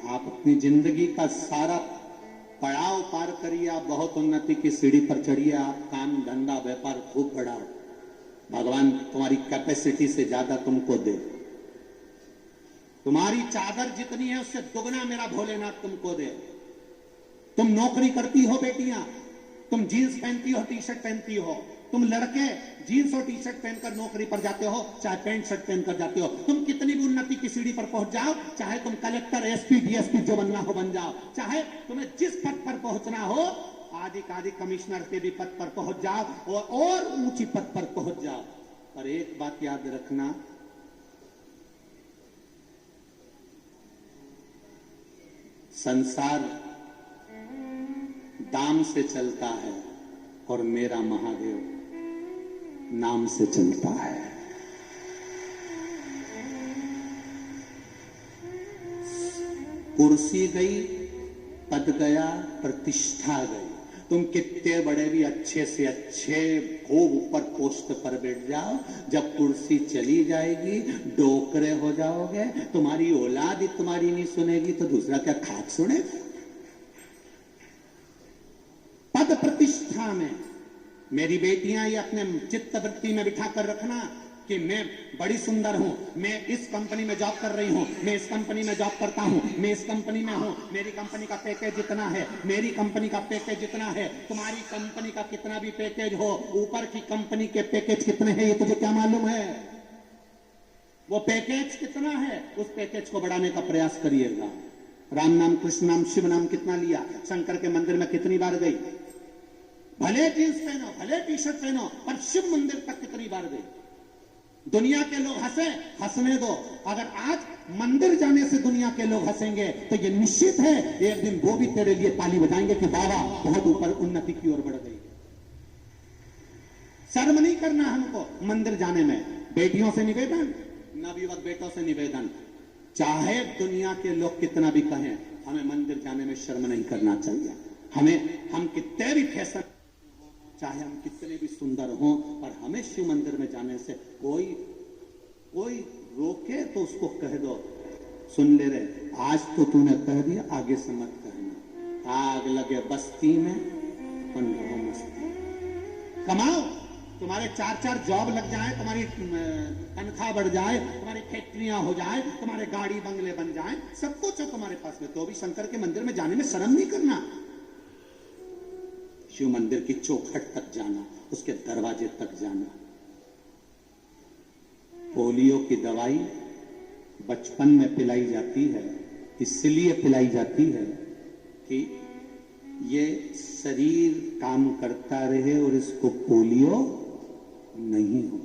आप अपनी जिंदगी का सारा पड़ाव पार करिए, आप बहुत उन्नति की सीढ़ी पर चढ़िए, आप काम धंधा व्यापार खूब बढ़ाओ, भगवान तुम्हारी कैपेसिटी से ज्यादा तुमको दे। तुम्हारी चादर जितनी है उससे दुगना मेरा भोलेनाथ तुमको दे। तुम नौकरी करती हो बेटियां, तुम जीन्स पहनती हो, टी शर्ट पहनती हो, तुम लड़के जीन्स और टी शर्ट पहनकर नौकरी पर जाते हो, चाहे पैंट शर्ट पहनकर जाते हो, तुम कितनी भी उन्नति की सीढ़ी पर पहुंच जाओ, चाहे तुम कलेक्टर एसपी डीएसपी जो बनना हो बन जाओ, चाहे तुम्हें जिस पद पर पहुंचना हो, आदि कमिश्नर के भी पद पर पहुंच जाओ और ऊंची पद पर पहुंच जाओ, पर एक बात याद रखना, संसार दाम से चलता है और मेरा महादेव नाम से चलता है। कुर्सी गई, पद गया, प्रतिष्ठा गई। तुम कितने बड़े भी अच्छे से अच्छे खूब ऊपर पोस्ट पर बैठ जाओ, जब कुर्सी चली जाएगी डोकरे हो जाओगे, तुम्हारी औलाद ही तुम्हारी नहीं सुनेगी तो दूसरा क्या खाक सुने। पद प्रतिष्ठा में मेरी बेटियां ये अपने चित्त वृत्ति में बिठा कर रखना कि मैं बड़ी सुंदर हूं, मैं इस कंपनी में जॉब कर रही हूं, मैं इस कंपनी में जॉब करता हूं, मैं इस कंपनी में हूं, मेरी कंपनी का पैकेज जितना है, मेरी कंपनी का पैकेज जितना है, तुम्हारी कंपनी का कितना भी पैकेज हो, ऊपर की कंपनी के पैकेज कितने हैं ये तुझे क्या मालूम है? वो पैकेज कितना है, उस पैकेज को बढ़ाने का प्रयास करिएगा। राम नाम, कृष्ण नाम, शिव नाम कितना लिया, शंकर के मंदिर में कितनी बार गई, भले जींस पहनो, भले टी शर्ट पहनो, पर शिव मंदिर तक कितनी बार गई। दुनिया के लोग हंसे, हंसने दो, अगर आज मंदिर जाने से दुनिया के लोग हंसेंगे तो ये निश्चित है एक दिन वो भी तेरे लिए ताली बजाएंगे कि बाबा बहुत ऊपर उन्नति की ओर बढ़ गई। शर्म नहीं करना हमको मंदिर जाने में। बेटियों से निवेदन, नवयुवक बेटों से निवेदन, चाहे दुनिया के लोग कितना भी कहें, हमें मंदिर जाने में शर्म नहीं करना चाहिए। हम कितने भी फैशन, चाहे हम कितने भी सुंदर हों, पर हमें शिव मंदिर में जाने से कोई रोके तो उसको कह दो, सुन ले रे, आज तो तूने कह दिया, आगे से मत कहना। आग लगे बस्ती में पंद्रह मस्ती, कमाओ, तुम्हारे 4-4 जॉब लग जाए, तुम्हारी तनख्वाह बढ़ जाए, तुम्हारी फैक्ट्रियां हो जाए, तुम्हारे गाड़ी बंगले बन जाए, सब कुछ है तुम्हारे पास में, तो भी शंकर के मंदिर में जाने में शर्म नहीं करना। शिव मंदिर की चौखट तक जाना, उसके दरवाजे तक जाना। पोलियो की दवाई बचपन में पिलाई जाती है, इसलिए पिलाई जाती है कि ये शरीर काम करता रहे और इसको पोलियो नहीं हो।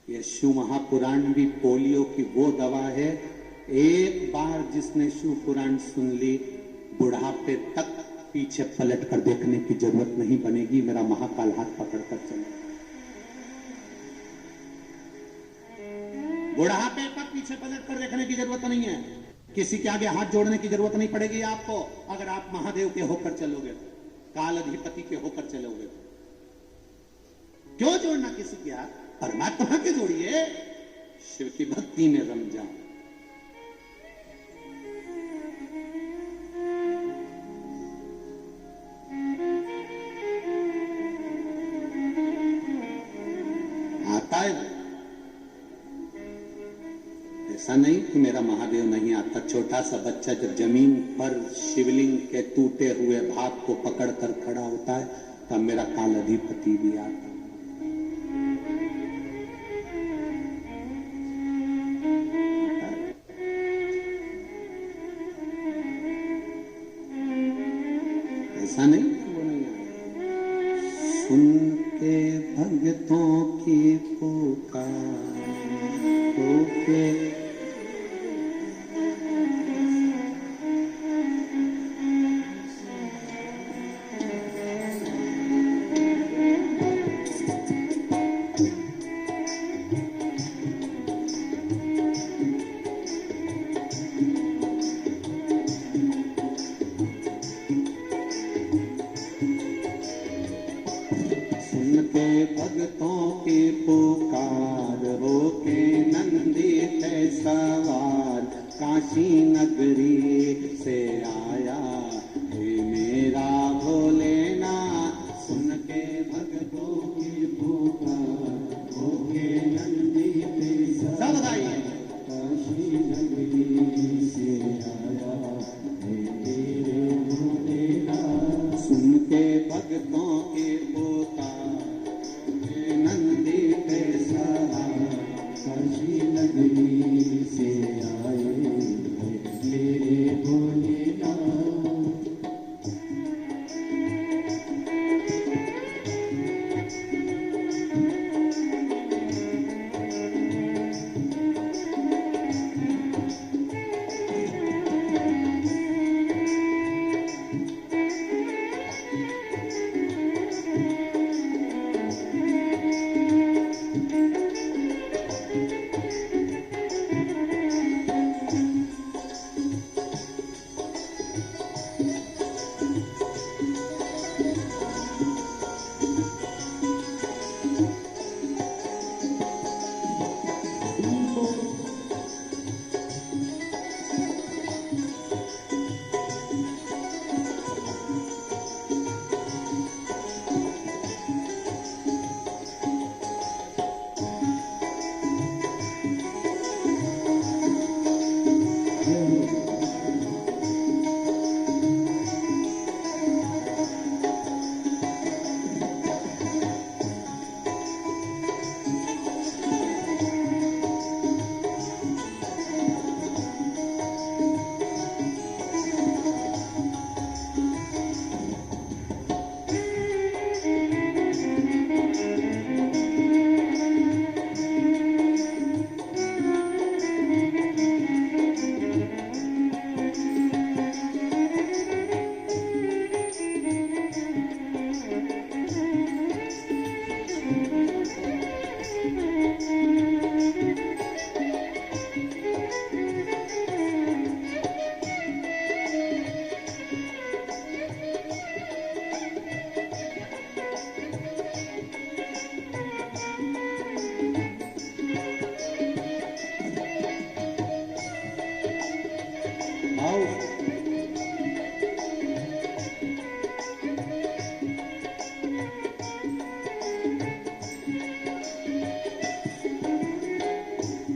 यह शिव महापुराण भी पोलियो की वो दवा है, एक बार जिसने शिव पुराण सुन ली, बुढ़ापे तक पीछे पलट कर देखने की जरूरत नहीं बनेगी। मेरा महाकाल हाथ पकड़कर चले, बुढ़ापे तक पीछे पलट कर देखने की जरूरत नहीं है, किसी के आगे हाथ जोड़ने की जरूरत नहीं पड़ेगी आपको। अगर आप महादेव के होकर चलोगे, काल अधिपति के होकर चलोगे, क्यों जोड़ना किसी के हाथ, परमात्मा के जोड़िए, शिव की भक्ति में रम जाओ। ऐसा नहीं कि मेरा महादेव नहीं आता। छोटा सा बच्चा जब जमीन पर शिवलिंग के टूटे हुए भाग को पकड़कर खड़ा होता है, तब मेरा काल अधिपति भी आता है। ऐसा नहीं कि वो नहीं आया। सुन के भक्तों की पुकार, के भक्तों की पुकार हो के नंदी पे सवार काशी नगरी से आया हे मेरा भोलेनाथ। सुन के भक्तों की पुकार हो के नंदी पे सवार काशी नगरी से आया हे मेरे भोलेनाथ। सुन के भक्तों की पुकार नंदी पे सवार काशी नगरी से आए मेरे भोलेनाथ।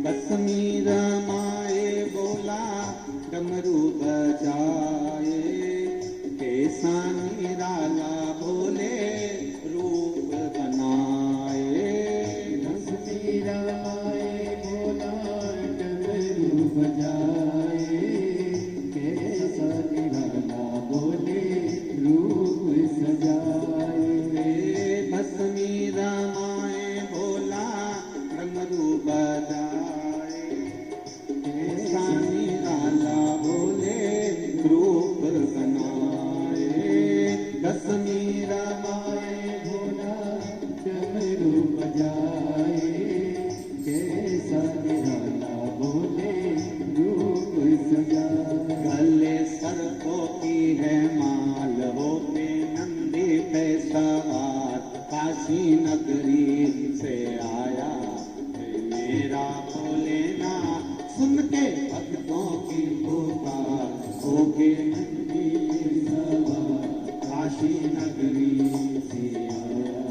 कश्मीर माए बोला डमरू बजाए कैसा निराला भोले रूप बनाए। कश्मीर माए बोला डमरू बजाए कैसा निराला भोले रूप सजाए। कश्मीर माए बोला डमरू बजाए भोले रूप बनाए। कश्मीर माए भोला डमरू बजाए कैसा निराला भोले रूप सजाए। गले सर्पों की है माल होके नंदी पे सवार काशी नगरी से आया मेरा भोलेनाथ। सुन के भक्तों की पुकार होके नंदी सवार काशी नगरी से आया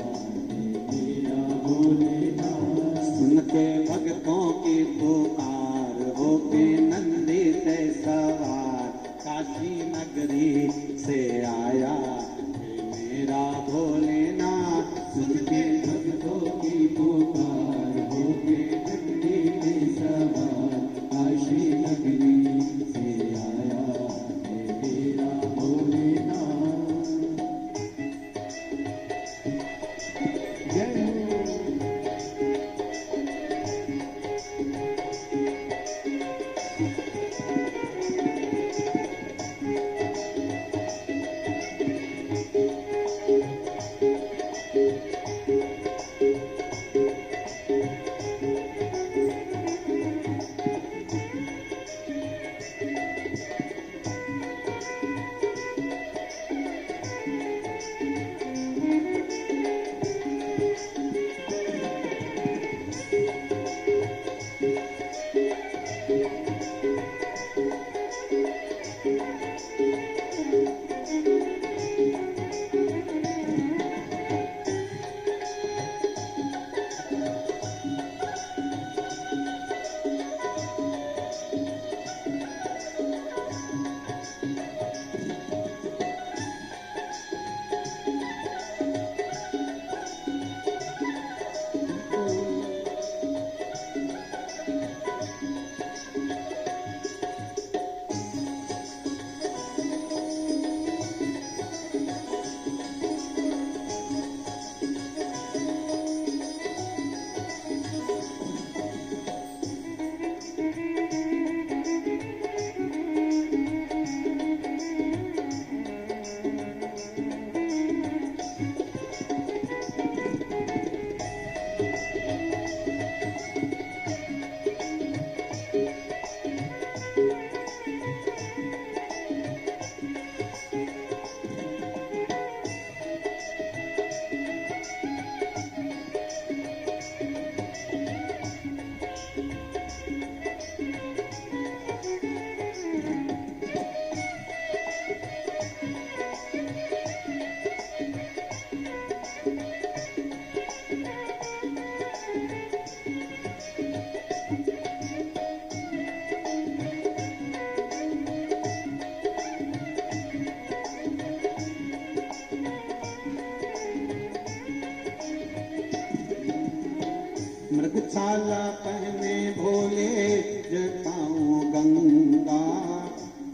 मेरा भोलेनाथ। सुन के भक्तों की पुकार होके नंदी से सवार काशी नगरी से आया मेरा भोलेनाथ। सुन के भक्तों की पुकार होके नंदी से सवार काशी नगरी से आया मेरा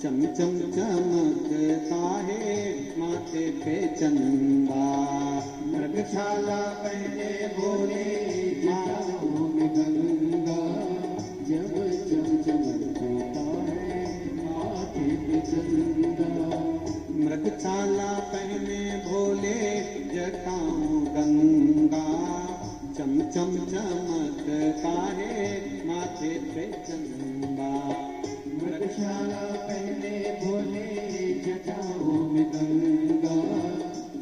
चमचम चमकता है माथे पे चंदा। मृगशाला पहने भोले माओ में गंगा, जब चमचमकता है माथे पे चंदा। मृगशाला पहने भोले जटाओं गंगा, चमचम चमकता है माथे पे चंदा। मृगशाला पहने भोले जटाओं में गंगा,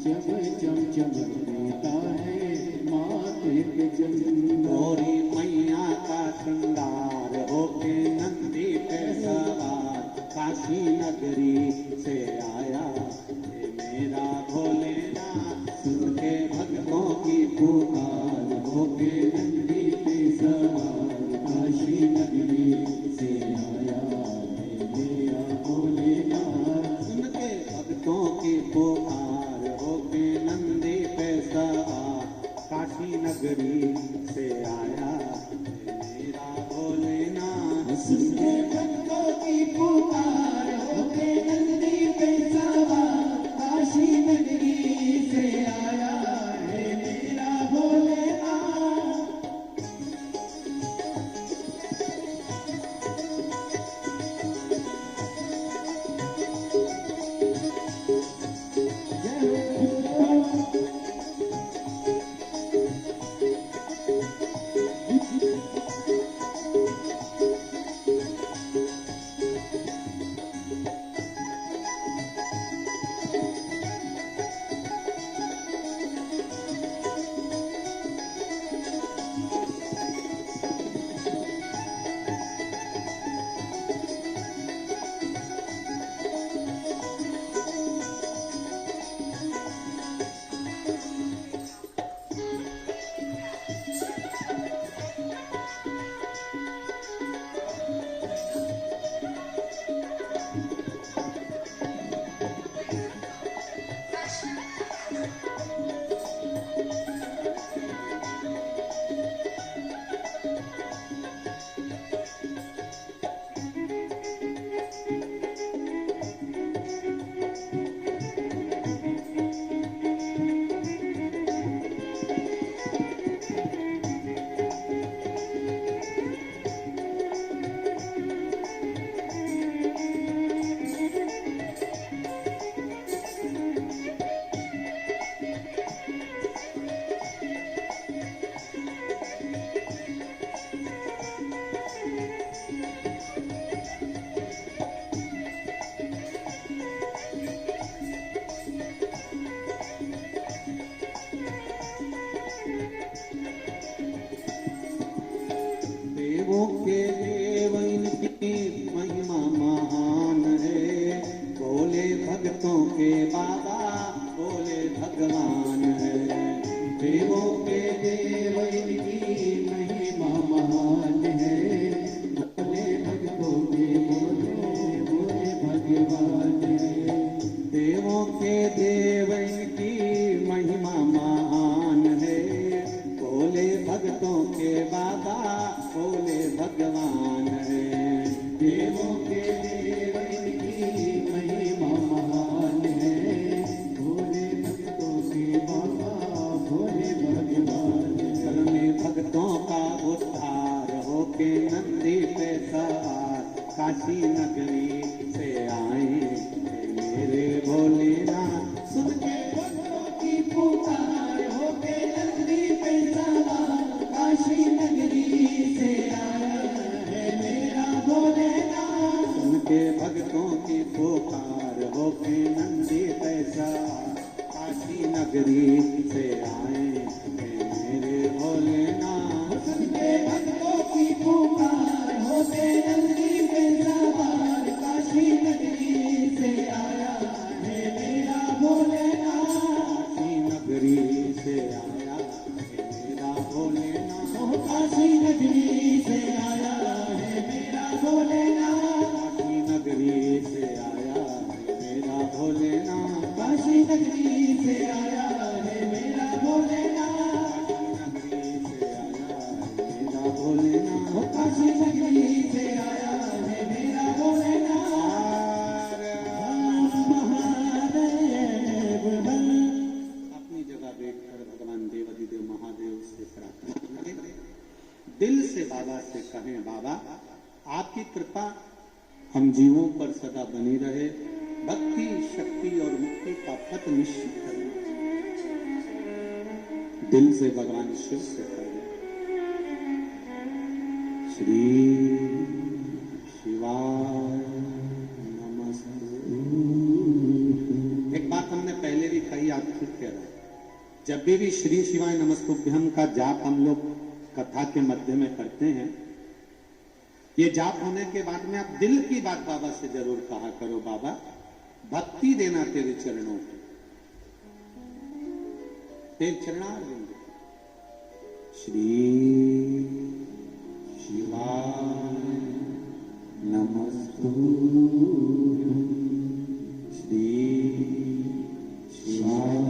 जब चमचमकता है माथे पे चंदा। गौरी मैया का श्रृंगार होके नंदी पे सवार काशी नगरी से आया हे मेरा भोलेनाथ। सुन के भक्तों की पुकार होके नंदी पे सवार काशी नगरी से आया हे मेरा भोलेनाथ। सुन के भक्तों की पुकार होके नंदी पे सवार काशी नगरी से आया हे मेरा भोलेनाथ। सुन के भक्तों की पुकार होके नंदी पे सवार काशी नगरी से आया है मेरा भोलेनाथ। देवों के देव इनकी महिमा महान है। भोले भक्तों के बाबा भोले भगवान है। देवों के देव इनकी महिमा महान है। भोले भक्तों के भोले भगवान है। देवों के देव इनकी महिमा महान है। भोले भक्तों के बाबा भोले भगवान है। देवों के देव इनकी महिमा महान है। भोले भक्तों के बाबा भोले भगवान है। सल में भक्तों का उद्धार होके नंदी पे सवार काशी नगरी से आए हे मेरे भोलेनाथ। सुन के भक्तों की पुकार होके नंदी पे सवार काशी नगरी से आया है मेरा भोलेनाथ। सुन के भक्तों की पुकार होके नंदी पे सवार काशी नगरी से आए हे मेरे भोलेनाथ। सुन के भक्तों की पुकार होके नंदी पे सवार काशी नगरी से आया है मेरा भोलेनाथ। काशी नगरी से आया हे मेरा भोलेनाथ। काशी नगरी से आया है मेरा भोलेनाथ। काशी नगरी से आया है मेरा भोलेनाथ। काशी नगरी से आया है मेरा भोलेनाथ। काशी नगरी से आया है मेरा भोलेनाथ। आपकी कृपा हम जीवों पर सदा बनी रहे। भक्ति, शक्ति और मुक्ति का पथ निश्चित करें। दिल से भगवान शिव से करें। श्री शिवाय नमस्ते। एक बात हमने पहले भी कही, आप फिर कह रहे हैं। जब भी श्री शिवाय नमस्तुभ्यम का जाप हम लोग कथा के मध्य में करते हैं, ये जाप होने के बाद में आप दिल की बात बाबा से जरूर कहा करो, बाबा भक्ति देना तेरे चरणों को, तेरे चरणारविंद। श्री शिवाय नमस्तुभ्यम, श्री शिवाय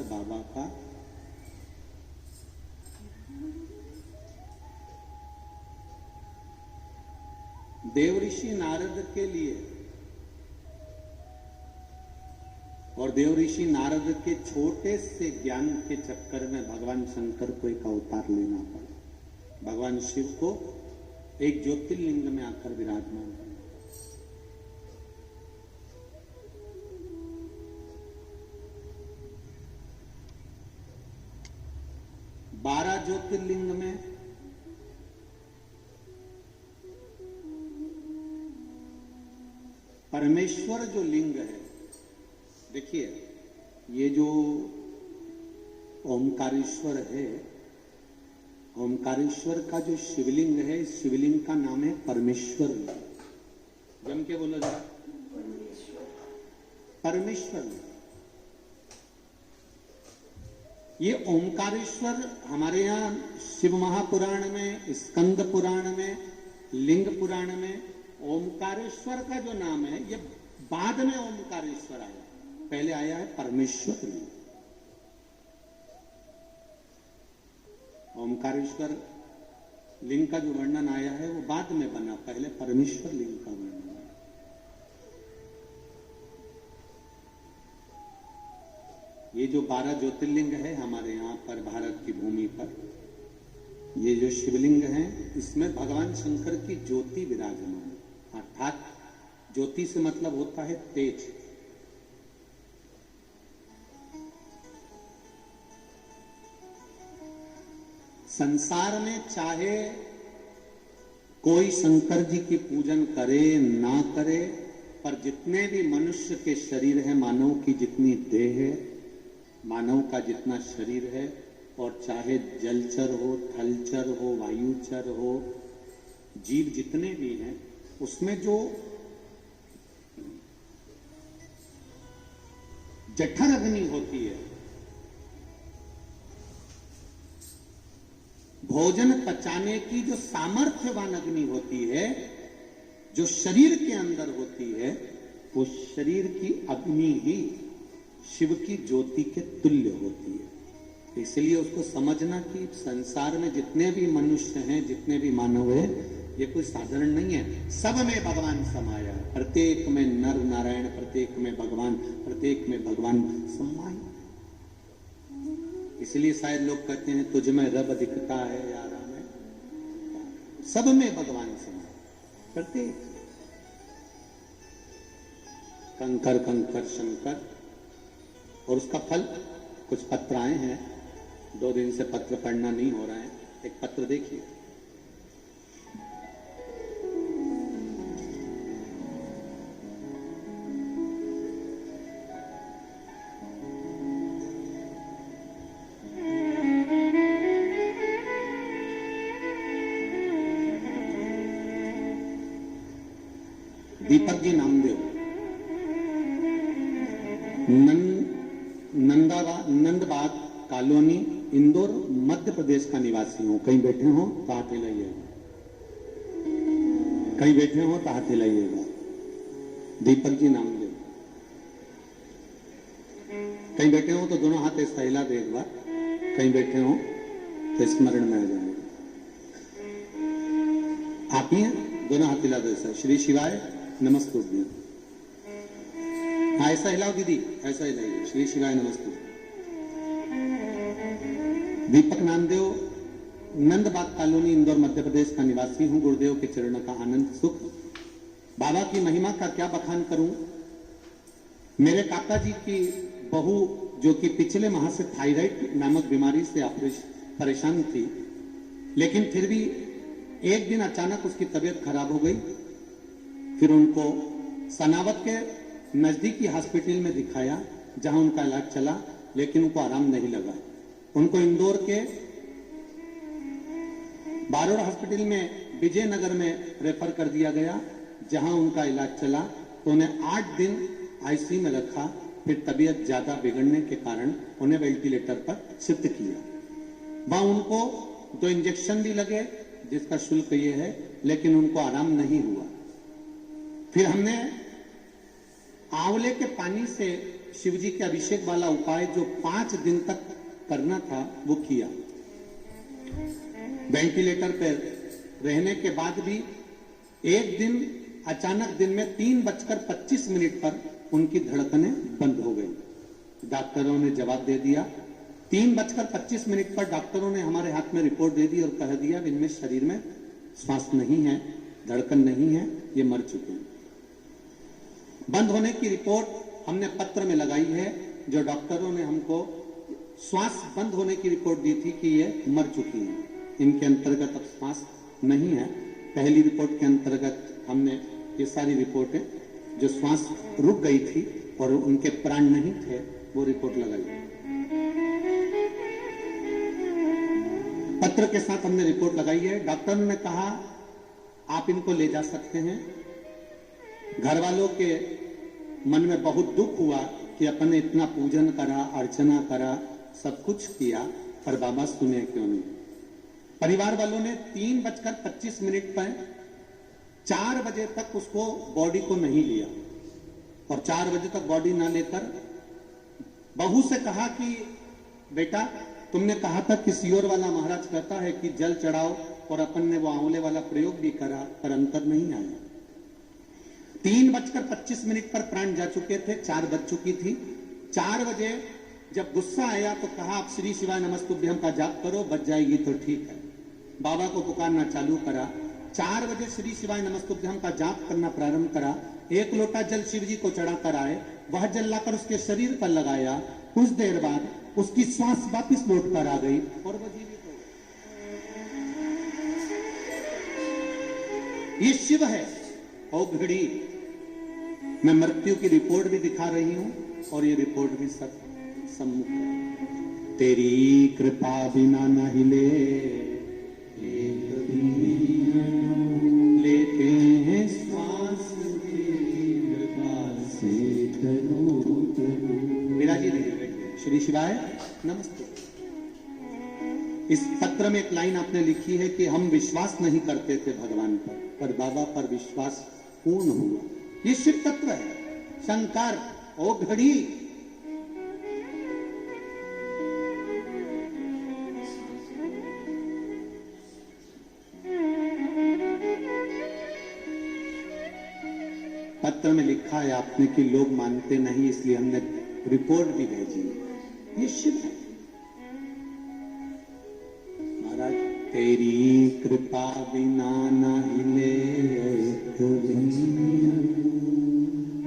बाबा का। देवऋषि नारद के लिए और देवऋषि नारद के छोटे से ज्ञान के चक्कर में भगवान शंकर को एक अवतार लेना पड़ा। भगवान शिव को एक ज्योतिर्लिंग में आकर विराजमान है। 12 ज्योतिर्लिंग में परमेश्वर जो लिंग है, देखिए ये जो ओमकारेश्वर है, ओमकारेश्वर का जो शिवलिंग है, इस शिवलिंग का नाम है परमेश्वर। जम के बोलो जरा, परमेश्वर। ये ओमकारेश्वर हमारे यहाँ शिव महापुराण में, स्कंद पुराण में, लिंग पुराण में ओमकारेश्वर का जो नाम है, ये बाद में ओमकारेश्वर आया, पहले आया है परमेश्वर। ओमकारेश्वर लिंग का जो वर्णन आया है वो बाद में बना, पहले परमेश्वर लिंग का वर्णन। ये जो 12 ज्योतिर्लिंग है हमारे यहाँ पर भारत की भूमि पर, ये जो शिवलिंग है, इसमें भगवान शंकर की ज्योति विराजमान है। अर्थात ज्योति से मतलब होता है तेज। संसार में चाहे कोई शंकर जी की पूजन करे ना करे, पर जितने भी मनुष्य के शरीर है, मानव की जितनी देह है, मानव का जितना शरीर है, और चाहे जलचर हो, थलचर हो, वायुचर हो, जीव जितने भी हैं, उसमें जो जठर अग्नि होती है, भोजन पचाने की जो सामर्थ्यवान अग्नि होती है, जो शरीर के अंदर होती है, वो शरीर की अग्नि ही शिव की ज्योति के तुल्य होती है। इसलिए उसको समझना कि संसार में जितने भी मनुष्य हैं, जितने भी मानव है, ये कोई साधारण नहीं है। सब में भगवान समाया, प्रत्येक में नर नारायण, प्रत्येक में भगवान, प्रत्येक में भगवान समाया। इसलिए शायद लोग कहते हैं तुझ में रब दिखता है यारा में, सब में भगवान समाया, प्रत्येक। कंकर कंकर शंकर। और उसका फल, कुछ पत्र आए हैं, 2 दिन से पत्र पढ़ना नहीं हो रहा है। एक पत्र देखिए। दीपक जी नामदेव, नंदबाग कॉलोनी, इंदौर, मध्य प्रदेश का निवासी हूं। कहीं बैठे हो तो हाथ हिलाइएगा, कहीं बैठे हो तो हाथ हिलाइएगा। दीपक जी नामदेव। कहीं बैठे हो तो दोनों हाथ ऐसा हिला दे एक बार, कहीं बैठे हो तो स्मरण में आ जाएगा। आप ही हैं, दोनों हाथ हिला दो ऐसा। श्री शिवाय नमस्तुभ्यं। हाँ ऐसा हिलाओ दीदी, ऐसा हिलाइए। श्री शिवाय नमस्तुभ्यं। दीपक नामदेव, नंदबाग कॉलोनी, इंदौर, मध्य प्रदेश का निवासी हूं। गुरुदेव के चरणों का आनंद सुख। बाबा की महिमा का क्या बखान करूं। मेरे काका जी की बहू, जो कि पिछले माह से थायराइड नामक बीमारी से परेशान थी, लेकिन फिर भी एक दिन अचानक उसकी तबीयत खराब हो गई। फिर उनको सनावत के नजदीकी हॉस्पिटल में दिखाया, जहां उनका इलाज चला, लेकिन उनको आराम नहीं लगा। उनको इंदौर के बारोड़ हॉस्पिटल में, विजयनगर में रेफर कर दिया गया, जहां उनका इलाज चला। तो उन्हें 8 दिन आईसीयू में रखा। फिर तबीयत ज्यादा बिगड़ने के कारण उन्हें वेंटिलेटर पर शिफ्ट किया। वहां उनको 2 इंजेक्शन भी लगे, जिसका शुल्क ये है, लेकिन उनको आराम नहीं हुआ। फिर हमने आंवले के पानी से शिवजी के अभिषेक वाला उपाय, जो 5 दिन तक करना था, वो किया। वेंटिलेटर पर रहने के बाद भी एक दिन अचानक दिन में 3:25 पर उनकी धड़कनें बंद हो गई। डॉक्टरों ने जवाब दे दिया। 3:25 पर डॉक्टरों ने हमारे हाथ में रिपोर्ट दे दी और कह दिया इनमें शरीर में श्वास नहीं है, धड़कन नहीं है, ये मर चुके हैं। बंद होने की रिपोर्ट हमने पत्र में लगाई है। जो डॉक्टरों ने हमको श्वास बंद होने की रिपोर्ट दी थी कि ये मर चुकी हैं, इनके अंतर्गत अब श्वास नहीं है। पहली रिपोर्ट के अंतर्गत हमने ये सारी रिपोर्टें, जो श्वास रुक गई थी और उनके प्राण नहीं थे, वो रिपोर्ट लगाई। पत्र के साथ हमने रिपोर्ट लगाई है। डॉक्टर ने कहा आप इनको ले जा सकते हैं। घर वालों के मन में बहुत दुख हुआ कि अपन ने इतना पूजन करा, अर्चना करा, सब कुछ किया, पर बाबा सुने क्यों नहीं। परिवार वालों ने 3:25 पर 4 बजे तक उसको बॉडी को नहीं लिया, और 4 बजे तक बॉडी ना लेकर बहू से कहा कि बेटा तुमने कहा था कि सियोर वाला महाराज कहता है कि जल चढ़ाओ, और अपन ने वो आंवले वाला प्रयोग भी करा, पर अंतर नहीं आया। 3:25 पर प्राण जा चुके थे, 4 बज चुकी थी। 4 बजे जब गुस्सा आया तो कहा आप श्री शिवाय नमस्तुभ्यं का जाप करो, बच जाएगी तो ठीक है। बाबा को पुकारना चालू करा। 4 बजे श्री शिवाय नमस्तुभ्यं का जाप करना प्रारंभ करा। 1 लोटा जल शिव जी को चढ़ाकर आए, वह जल लाकर उसके शरीर पर लगाया। कुछ देर बाद उसकी श्वास वापिस लौट कर आ गई और वो जीवित हो गई। ये शिव है। ओ घड़ी, मैं मृत्यु की रिपोर्ट भी दिखा रही हूं और ये रिपोर्ट भी सब सम्मुख है। तेरी कृपा बिना न हिले एक भी लेते हैं श्वास तेरी कृपा से विराजी देवी। श्री शिवाय नमस्ते। इस पत्र में एक लाइन आपने लिखी है कि हम विश्वास नहीं करते थे भगवान पर बाबा पर विश्वास पूर्ण हुआ। ये शिव तत्व है। शंकर ओ घड़ी पत्र में लिखा है आपने कि लोग मानते नहीं, इसलिए हमने रिपोर्ट भी भेजी। ये शिव है महाराज। तेरी कृपा बिना न हिले एक भी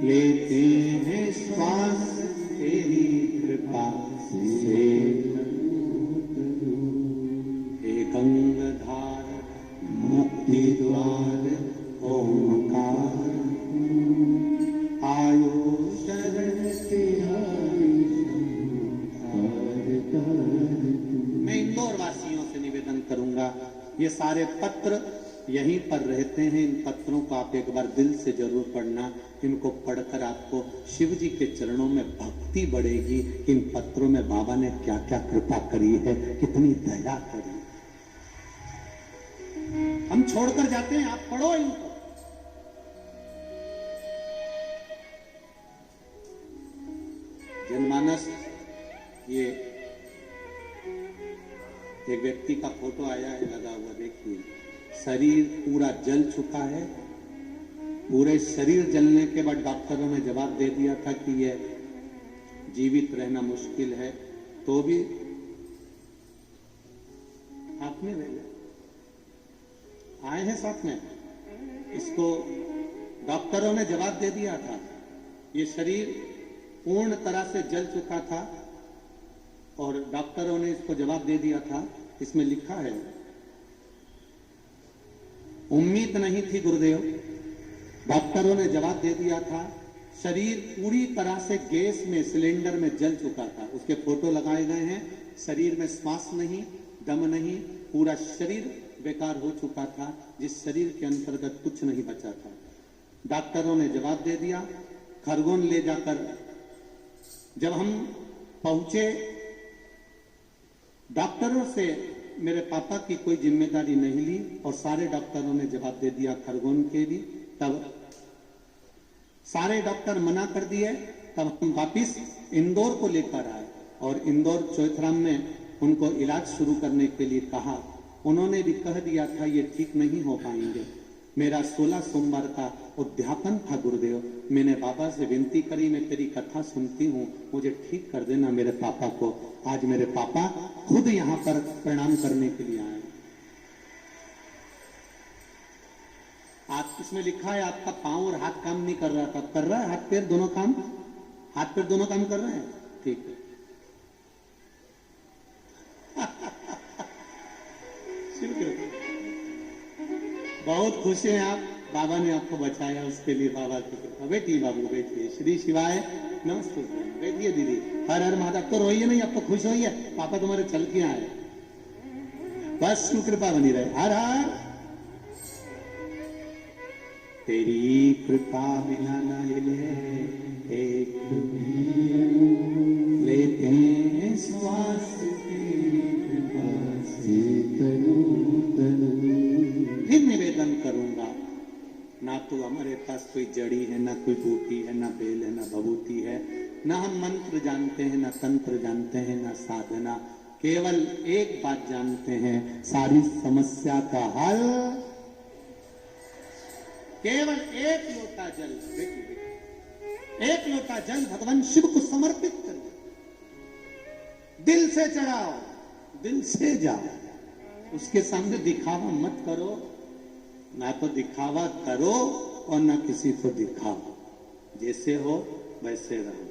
लेते हैं श्वास तेरी कृपा से। हे गंगाधार मुक्ति द्वार ओंकार आयो शरण मैं इंदौर वासियों से निवेदन करूंगा, ये सारे पत्र यहीं पर रहते हैं। इन पत्रों को आप एक बार दिल से जरूर पढ़ना। इनको पढ़कर आपको शिव जी के चरणों में भक्ति बढ़ेगी। इन पत्रों में बाबा ने क्या क्या कृपा करी है, कितनी दया करी। हम छोड़कर जाते हैं, आप पढ़ो इनको। जनमानस, ये एक व्यक्ति का फोटो आया है लगा हुआ, देखिए। शरीर पूरा जल चुका है। पूरे शरीर जलने के बाद डॉक्टरों ने जवाब दे दिया था कि ये जीवित रहना मुश्किल है, तो भी हाथ में ले आए हैं साथ में। इसको डॉक्टरों ने जवाब दे दिया था, ये शरीर पूर्ण तरह से जल चुका था और डॉक्टरों ने इसको जवाब दे दिया था। इसमें लिखा है, उम्मीद नहीं थी गुरुदेव, डॉक्टरों ने जवाब दे दिया था। शरीर पूरी तरह से गैस में, सिलेंडर में जल चुका था। उसके फोटो लगाए गए हैं। शरीर में श्वास नहीं, दम नहीं, पूरा शरीर बेकार हो चुका था। जिस शरीर के अंतर्गत कुछ नहीं बचा था। डॉक्टरों ने जवाब दे दिया। खरगोन ले जाकर जब हम पहुंचे, डॉक्टरों से मेरे पापा की कोई जिम्मेदारी नहीं ली और सारे डॉक्टरों ने जवाब दे दिया खरगोन के भी। तब सारे डॉक्टर मना कर दिए। तब हम वापिस इंदौर को लेकर आए और इंदौर चौथराम में उनको इलाज शुरू करने के लिए कहा। उन्होंने भी कह दिया था ये ठीक नहीं हो पाएंगे। मेरा 16 सोमवार का उद्यापन था गुरुदेव। मैंने बाबा से विनती करी, मैं तेरी कथा सुनती हूँ, मुझे ठीक कर देना मेरे पापा को। आज मेरे पापा खुद यहाँ पर प्रणाम करने के लिए आए। आप इसमें लिखा है आपका पांव और हाथ काम नहीं कर रहा था, कर रहा है हाथ पैर दोनों काम, हाथ पैर दोनों काम कर रहे हैं, ठीक है। बहुत खुश हैं आप, बाबा ने आपको बचाया, उसके लिए बाबा की कृपा। बैठिए बाबू, बैठिए। श्री शिवाय नमस्ते। बैठिए दीदी। हर हर महादेव। तो रोइए नहीं, अब तो खुश होइए, पापा तुम्हारे चल के आए। बस शिव कृपा बनी रहे। हर हर। तेरी कृपा बिना न हिले एक भी लेते हैं श्वास तेरी कृपा से तनु तनु। फिर निवेदन करूंगा, ना तो हमारे पास कोई जड़ी है, ना कोई बूटी है, ना बेल है, ना भभूति है, ना हम मंत्र जानते हैं, ना तंत्र जानते हैं, ना साधना। केवल एक बात जानते हैं, सारी समस्या का हल केवल एक लोटा जल। एक लोटा जल भगवान शिव को समर्पित करो, दिल से चढ़ाओ, दिल से जाओ। उसके सामने दिखावा मत करो, ना तो दिखावा करो और ना किसी को दिखाओ। जैसे हो वैसे रहो,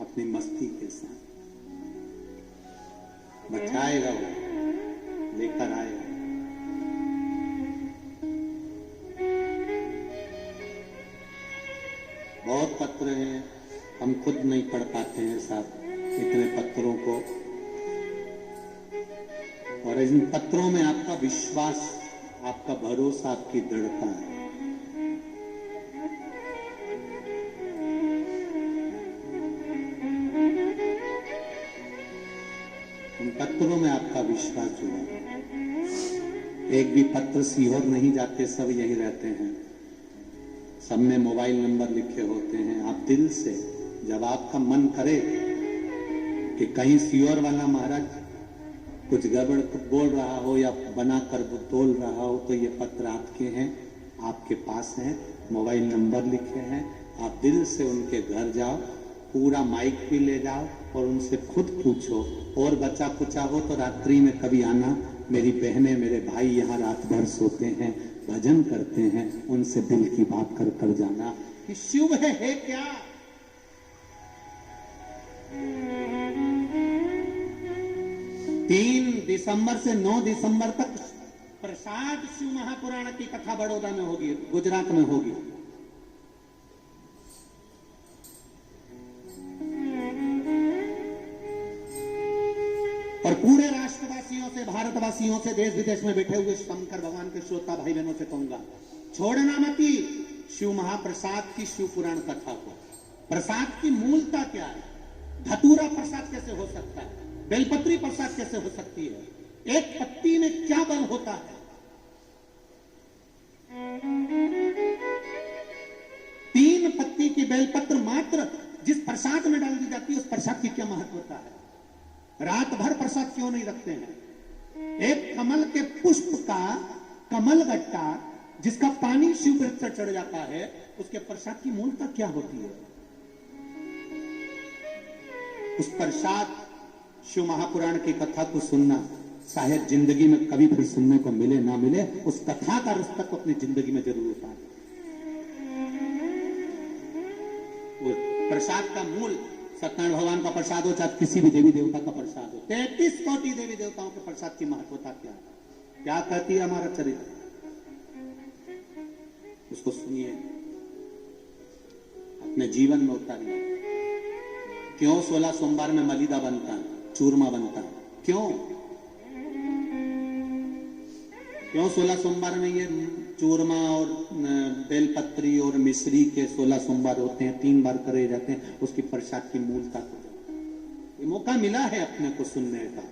अपनी मस्ती के साथ। बचाएगा वो, लेकर आएगा। बहुत पत्र हैं, हम खुद नहीं पढ़ पाते हैं साहब इतने पत्रों को। और इन पत्रों में आपका विश्वास, आपका भरोसा, आपकी दृढ़ता है। इन पत्रों में आपका विश्वास जुड़ा। एक भी पत्र सीहोर नहीं जाते, सब यहीं रहते हैं। सब में मोबाइल नंबर लिखे होते हैं। आप दिल से, जब आपका मन करे कि कहीं सीहोर वाला महाराज कुछ गड़बड़ बोल रहा हो या बना कर बोल रहा हो, तो ये पत्र आपके हैं, आपके पास हैं, मोबाइल नंबर लिखे हैं। आप दिल से उनके घर जाओ, पूरा माइक भी ले जाओ और उनसे खुद पूछो। और बचा कुचा हो तो रात्रि में कभी आना, मेरी बहनें मेरे भाई यहाँ रात भर सोते हैं, भजन करते हैं, उनसे दिल की बात कर जाना कि शिव है क्या। 3 दिसंबर से 9 दिसंबर तक प्रसाद शिव महापुराण की कथा बड़ौदा में होगी, गुजरात में होगी। और पूरे राष्ट्रवासियों से, भारतवासियों से, देश विदेश में बैठे हुए शंकर भगवान के श्रोता भाई बहनों से कहूंगा, छोड़ना मती शिव महाप्रसाद की शिव पुराण कथा को। प्रसाद की मूलता क्या है? धतूरा प्रसाद कैसे हो सकता है? बेलपत्री प्रसाद कैसे हो सकती है? एक पत्ती में क्या बल होता है? 3 पत्ती की बेलपत्र मात्र जिस प्रसाद में डाल दी जाती है, उस प्रसाद की क्या महत्वता है? रात भर प्रसाद क्यों नहीं रखते हैं? एक कमल के पुष्प का कमल गट्टा जिसका पानी शिव वृक्ष पर चढ़ जाता है, उसके प्रसाद की मूलता क्या होती है? उस प्रसाद शिव महापुराण की कथा को सुनना शायद जिंदगी में कभी फिर सुनने को मिले ना मिले, उस कथा का रस तक अपनी जिंदगी में जरूर उतार। वो प्रसाद का मूल सत्यनारायण भगवान का प्रसाद हो, चाहे किसी भी देवी देवता का प्रसाद हो, 33 कोटि देवी देवताओं के प्रसाद की महत्वता क्या है, क्या कहती है हमारा चरित्र, उसको सुनिए, अपने जीवन में उतारिए। क्यों 16 सोमवार में मलीदा बनता है, चूरमा बनता है? क्यों 16 सोमवार में ये चूरमा और बेलपत्री और मिश्री के 16 सोमवार होते हैं, 3 बार करे जाते हैं, उसकी प्रसाद की मूलता को ये मौका मिला है अपने को सुनने का।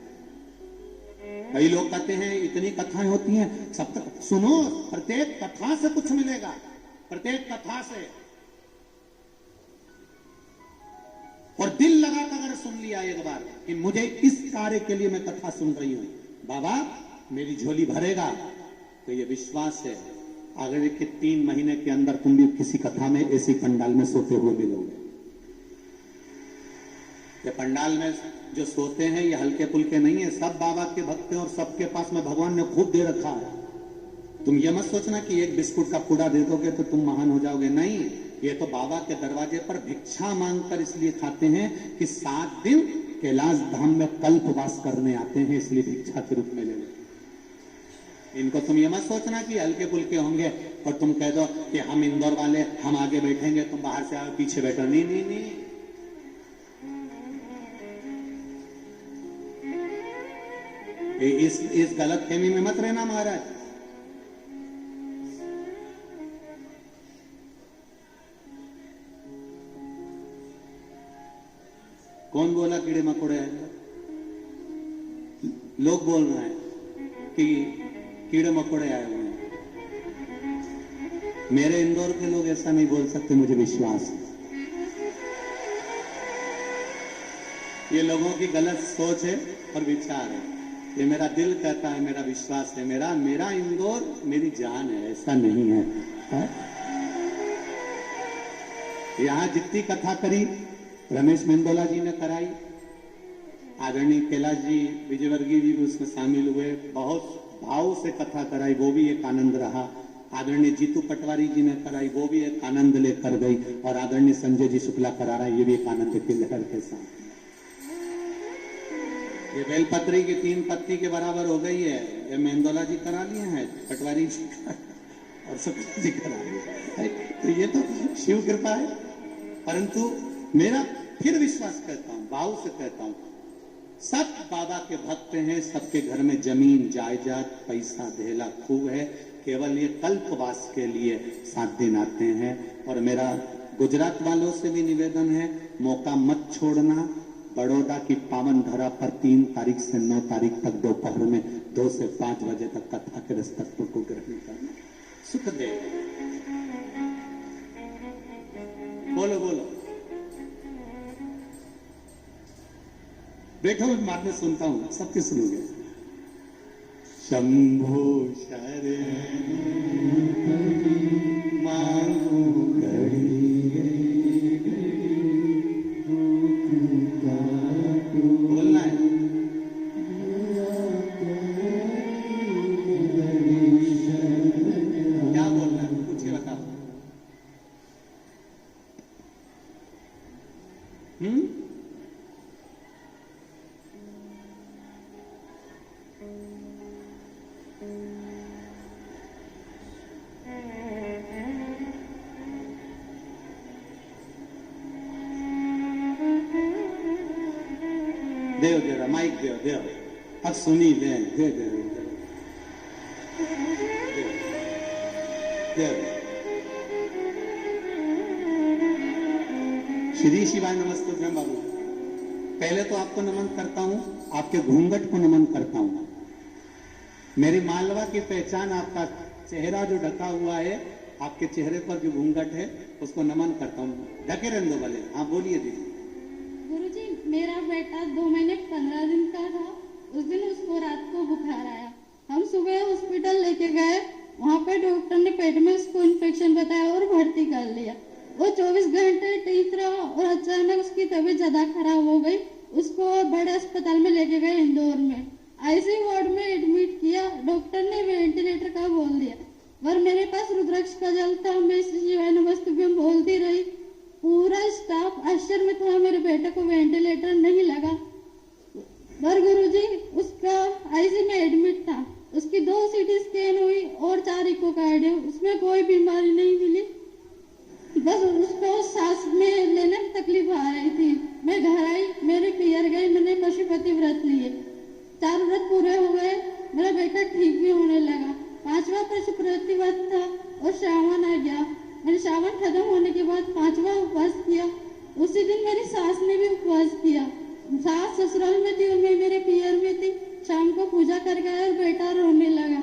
कई लोग कहते हैं इतनी कथाएं होती हैं, सब तक सुनो, प्रत्येक कथा से कुछ मिलेगा, प्रत्येक कथा से। और दिल लगाकर अगर सुन लिया एक बार कि मुझे इस कार्य के लिए मैं कथा सुन रही हूं, बाबा मेरी झोली भरेगा, तो ये विश्वास है आगे के 3 महीने के अंदर तुम भी किसी कथा में ऐसी पंडाल में सोते हुए मिलोगे। ये पंडाल में जो सोते हैं ये हल्के फुल्के नहीं है, सब बाबा के भक्त हैं और सबके पास में भगवान ने खूब दे रखा है। तुम ये मत सोचना कि एक बिस्कुट का पूड़ा दे दोगे तो तुम महान हो जाओगे, नहीं। ये तो बाबा के दरवाजे पर भिक्षा मांगकर इसलिए खाते हैं कि 7 दिन कैलाश धाम में कल्पवास करने आते हैं, इसलिए भिक्षा के रूप में ले लेते। इनको तुम ये मत सोचना कि हल्के फुल्के होंगे और तुम कह दो कि हम इंदौर वाले, हम आगे बैठेंगे, तुम बाहर से आओ पीछे बैठो। नहीं नहीं नहीं, इस गलत फहमी में मत रहना महाराज। कौन बोला कीड़े मकोड़े आए? लोग बोल रहे हैं कि कीड़े मकोड़े आए हुए हैं। मेरे इंदौर के लोग ऐसा नहीं बोल सकते, मुझे विश्वास है। ये लोगों की गलत सोच है और विचार है। ये मेरा दिल कहता है, मेरा विश्वास है, मेरा इंदौर मेरी जान है, ऐसा नहीं है। यहां जितनी कथा करी रमेश मेंदोला जी ने कराई, आदरणीय कैलाश जी विजयवर्गीय जी भी उसमें शामिल हुए, बहुत भाव से कथा कराई, वो भी एक आनंद रहा। आदरणीय जीतू पटवारी जी ने कराई, वो भी एक आनंद लेकर गई, और आदरणीय संजय जी शुक्ला करा रहा है, ये भी एक आनंद की लहर के साथ। ये बेलपत्री की 3 पत्ती के बराबर हो गई है। ये मेंदोला जी करा लिए हैं, पटवारी जी और शुक्ला जी करा लिए, तो ये तो शिव कृपा है। परंतु मेरा फिर विश्वास करता हूं, भाव से कहता हूं, सब बाबा के भक्त हैं, सबके घर में जमीन जायदाद पैसा धेला खूब है, केवल ये कल्पवास के लिए 7 दिन आते हैं। और मेरा गुजरात वालों से भी निवेदन है, मौका मत छोड़ना। बड़ौदा की पावन धरा पर 3 तारीख से 9 तारीख तक दोपहर में 2 से 5 बजे तक कथा के रस तत्व को ग्रहण करना। सुखदेव बोलो बोलो, बैठो, मैं बाद में सुनता हूं, सबके सुनोगे। शंभो शरण मांगू बोलना है। क्या बोलना है, पूछिए, बताओ। देव जरा माइक देव देव, अब सुनी ले दे दे श्री शिवाय नमस्ते बाबू। पहले तो आपको नमन करता हूं, आपके घूंघट को नमन करता हूं। मेरी मालवा की पहचान आपका चेहरा जो ढका हुआ है, आपके चेहरे पर जो घूंघट है उसको नमन करता हूं। ढके रहने दो भले। हाँ बोलिए दीदी। गुरुजी, मेरा बेटा 2 महीने 15 दिन का था। उस दिन उसको रात को बुखार आया। हम सुबह हॉस्पिटल लेके गए, वहाँ पे डॉक्टर ने पेट में उसको इन्फेक्शन बताया और भर्ती कर लिया। वो 24 घंटे ठीक रहा और अचानक उसकी तबीयत ज्यादा खराब हो गई। उसको बड़े अस्पताल में लेके गए, इंदौर में आईसीयू वार्ड में एडमिट किया। डॉक्टर ने वेंटिलेटर का बोल दिया, पर मेरे पास रुद्राक्ष का जल था। मैं शिवाय नमस्तुभ्यम बोलती रही। पूरा स्टाफ आश्चर्य में था, मेरे बेटे को वेंटिलेटर नहीं लगा। पर गुरुजी, उसका आईसीयू में एडमिट था। उसकी 2 सीटी स्कैन हुई और 4 इकोकार्डियम, उसमें कोई बीमारी नहीं मिली। बस उसको सांस में लेने में तकलीफ आ रही थी। मैं घर आई, मेरे पियर गए, मैंने पशुपति व्रत लिए। 4 व्रत पूरे हो गए, मेरा बेटा ठीक भी होने लगा। 5वां पशुपति व्रत था और श्रावण आ गया। मैंने श्रावण खत्म होने के बाद 5वां उपवास किया। उसी दिन मेरी सास ने भी उपवास किया। सास ससुराल में थी और मैं मेरे पियर में थी। शाम को पूजा कर गया और बेटा रोने लगा।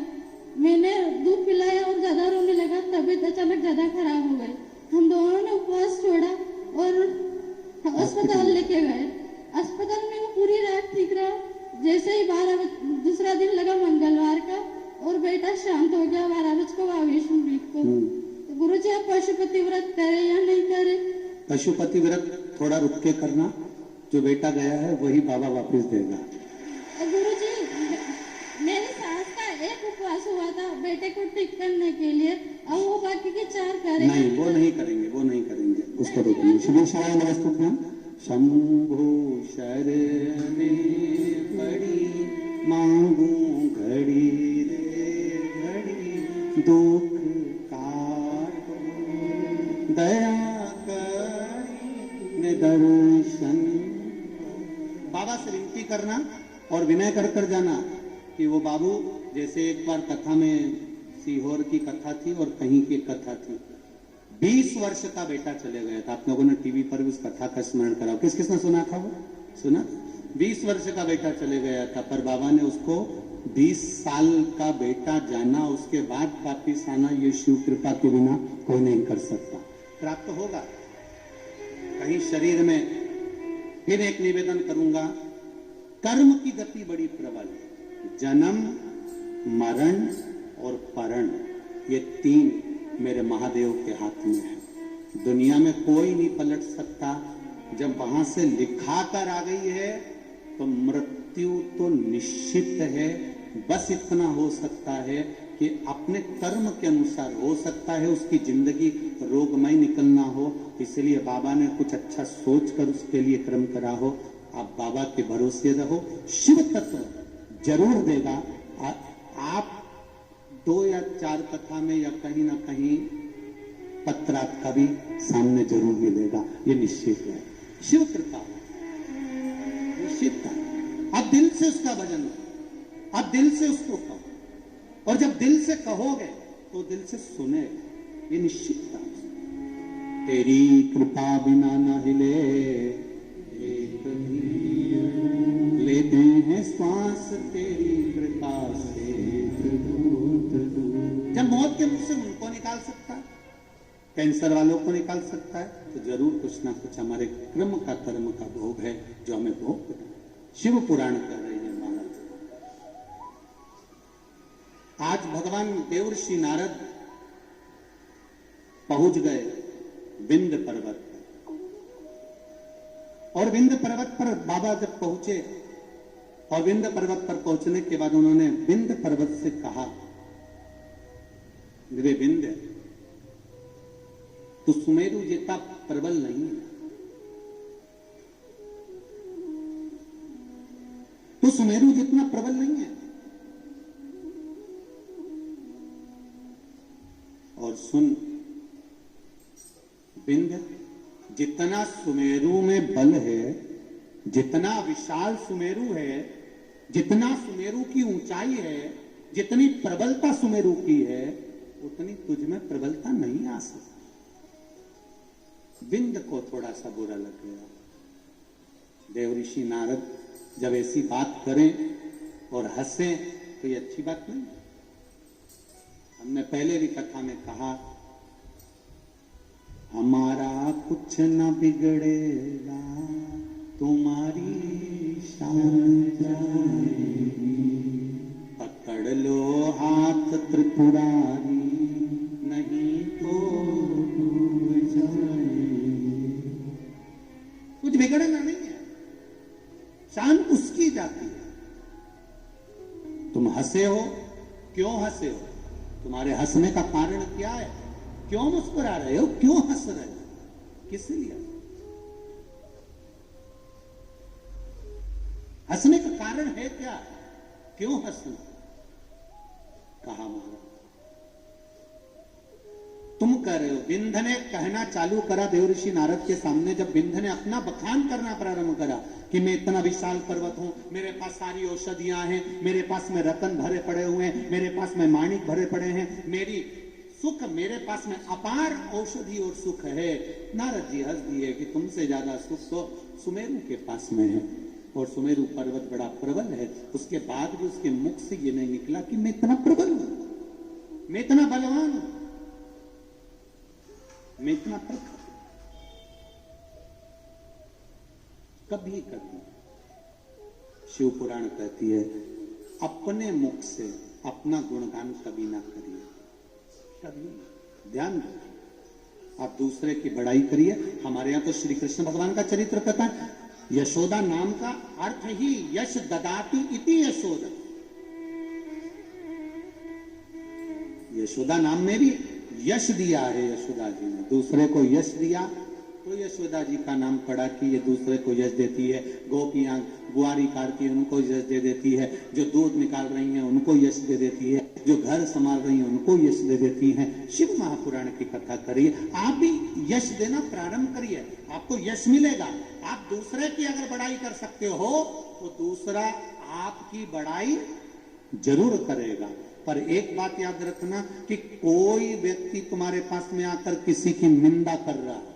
मैंने दूध पिलाया और ज्यादा रोने लगा। तबीयत अचानक ज्यादा खराब हो गई। हम दोनों ने उपवास छोड़ा और अस्पताल लेके गए। अस्पताल में वो पूरी रात ठीक रहा। जैसे ही 12 दूसरा दिन लगा मंगलवार का, और बेटा शांत हो गया 12 बजे को 22 मिनट को। तो गुरुजी, आप पशुपति व्रत करें या नहीं करें? पशुपति व्रत थोड़ा रुक के करना, जो बेटा गया है वही बाबा वापस देगा। गुरुजी, मेरी सास का एक उपवास हुआ था बेटे को ठीक करने के लिए, अब वो बाकी के 4 करें? नहीं, वो नहीं करेंगे, वो नहीं करेंगे, उसको रोकेंगे। श्री शिवाय नमस्तुभ्यम। शंभो शरणे पड़ी मांगू घड़ी रे घड़ी, दुख काटो दया करी दर्शन। बाबा से विनती करना और विनय कर जाना कि वो बाबू, जैसे एक बार कथा में सीहोर की कथा थी और कहीं की कथा थी, 20 वर्ष का बेटा चले गया था। आप लोगों ने टीवी पर भी उस कथा का स्मरण करा। किस किसने सुना था? वो सुना। 20 वर्ष का बेटा चले गया था, पर बाबा ने उसको 20 साल का बेटा जाना, उसके बाद वापिस आना, ये शिव कृपा के बिना कोई नहीं कर सकता। प्राप्त होगा कहीं शरीर में। फिर एक निवेदन करूंगा, कर्म की गति बड़ी प्रबल है। जन्म, मरण और परण, ये 3 मेरे महादेव के हाथ में है। दुनिया में कोई नहीं पलट सकता। जब वहां से लिखा कर आ गई है तो मृत्यु तो निश्चित है। बस इतना हो सकता है कि अपने कर्म के अनुसार हो सकता है उसकी जिंदगी रोगमय निकलना हो, इसलिए बाबा ने कुछ अच्छा सोचकर उसके लिए कर्म करा हो। आप बाबा के भरोसे रहो, शिव तत्व जरूर देगा। आप 2 या 4 कथा में या कहीं ना कहीं पत्रात का भी सामने जरूर मिलेगा, ये निश्चित है। शिव कृपा निश्चित है। आप दिल से उसका भजन करो, आप दिल से उसको कहो, और जब दिल से कहोगे तो दिल से सुनेगा, ये निश्चित है। तेरी कृपा बिना न हिले एक भी, लेते हैं श्वास तेरी कृपा से। जब मौत के मुंह से उनको निकाल सकता है, कैंसर वालों को निकाल सकता है, तो जरूर कुछ ना कुछ हमारे कर्म का भोग है जो हमें भोग करना है। शिव पुराण कर रहे हैं महाराज। आज भगवान देवर्षि नारद पहुंच गए विंध्य पर्वत पर, और विंध्य पर्वत पर बाबा जब पहुंचे, और विंध्य पर्वत पर पहुंचने के बाद उन्होंने विंध्य पर्वत से कहा, वे विंध्य तो सुमेरु जितना प्रबल नहीं है, तो सुमेरु जितना प्रबल नहीं है। और सुन विंध्य, जितना सुमेरु में बल है, जितना विशाल सुमेरु है, जितना सुमेरु की ऊंचाई है, जितनी प्रबलता सुमेरु की है, उतनी तुझ में प्रबलता नहीं आ सकती। विंध्य को थोड़ा सा बुरा लग गया। देवऋषि नारद जब ऐसी बात करें और हंसें तो ये अच्छी बात नहीं। हमने पहले भी कथा में कहा, हमारा कुछ न बिगड़ेगा, तुम्हारी शान जाएगी। पकड़ लो हाथ त्रिपुरारी, नहीं तो डूब जाएगी। कुछ बिगड़ना नहीं है, शान उसकी जाती है। तुम हंसे हो, क्यों हंसे हो? तुम्हारे हंसने का कारण क्या है? क्यों मुस्कुरा रहे हो? क्यों हंस रहे हो? किस लिए हंसने का कारण है? क्या क्यों हंसना? कहा महाराज तुम कह रहे हो। विंध्य ने कहना चालू करा देवऋषि नारद के सामने। जब विंध्य ने अपना बखान करना प्रारंभ करा कि मैं इतना विशाल पर्वत हूं, मेरे पास सारी औषधियां हैं, मेरे पास में रतन भरे पड़े हुए हैं, मेरे पास में माणिक भरे पड़े हैं, मेरी सुख, मेरे पास में अपार औषधि और सुख है। नारद जी हंस दिए कि तुमसे ज्यादा सुख तो सुमेरु के पास में है, और सुमेरु पर्वत बड़ा प्रबल है। उसके बाद भी उसके मुख से ये नहीं निकला कि मैं इतना प्रबल हूं, मैं इतना बलवान हूं, मैं इतना प्रखर। कभी कभी शिव पुराण कहती है, अपने मुख से अपना गुणगान कभी ना करिए, कभी ध्यान रखिए। आप दूसरे की बड़ाई करिए। हमारे यहां तो श्री कृष्ण भगवान का चरित्र कहता है, यशोदा नाम का अर्थ ही यश ददाती इति यशोदा। यशोदा नाम में भी यश दिया है यशोदा जी ने, दूसरे को यश दिया तो यशोदा जी का नाम पड़ा कि ये दूसरे को यश देती है। गोपियां बुआरी काटती है, उनको यश दे देती है। जो दूध निकाल रही हैं उनको यश दे देती है। जो घर संभाल रही हैं उनको यश दे देती हैं। शिव महापुराण की कथा करिए, आप भी यश देना प्रारंभ करिए, आपको यश मिलेगा। आप दूसरे की अगर बड़ाई कर सकते हो तो दूसरा आपकी बड़ाई जरूर करेगा। पर एक बात याद रखना कि कोई व्यक्ति तुम्हारे पास में आकर किसी की निंदा कर रहा है,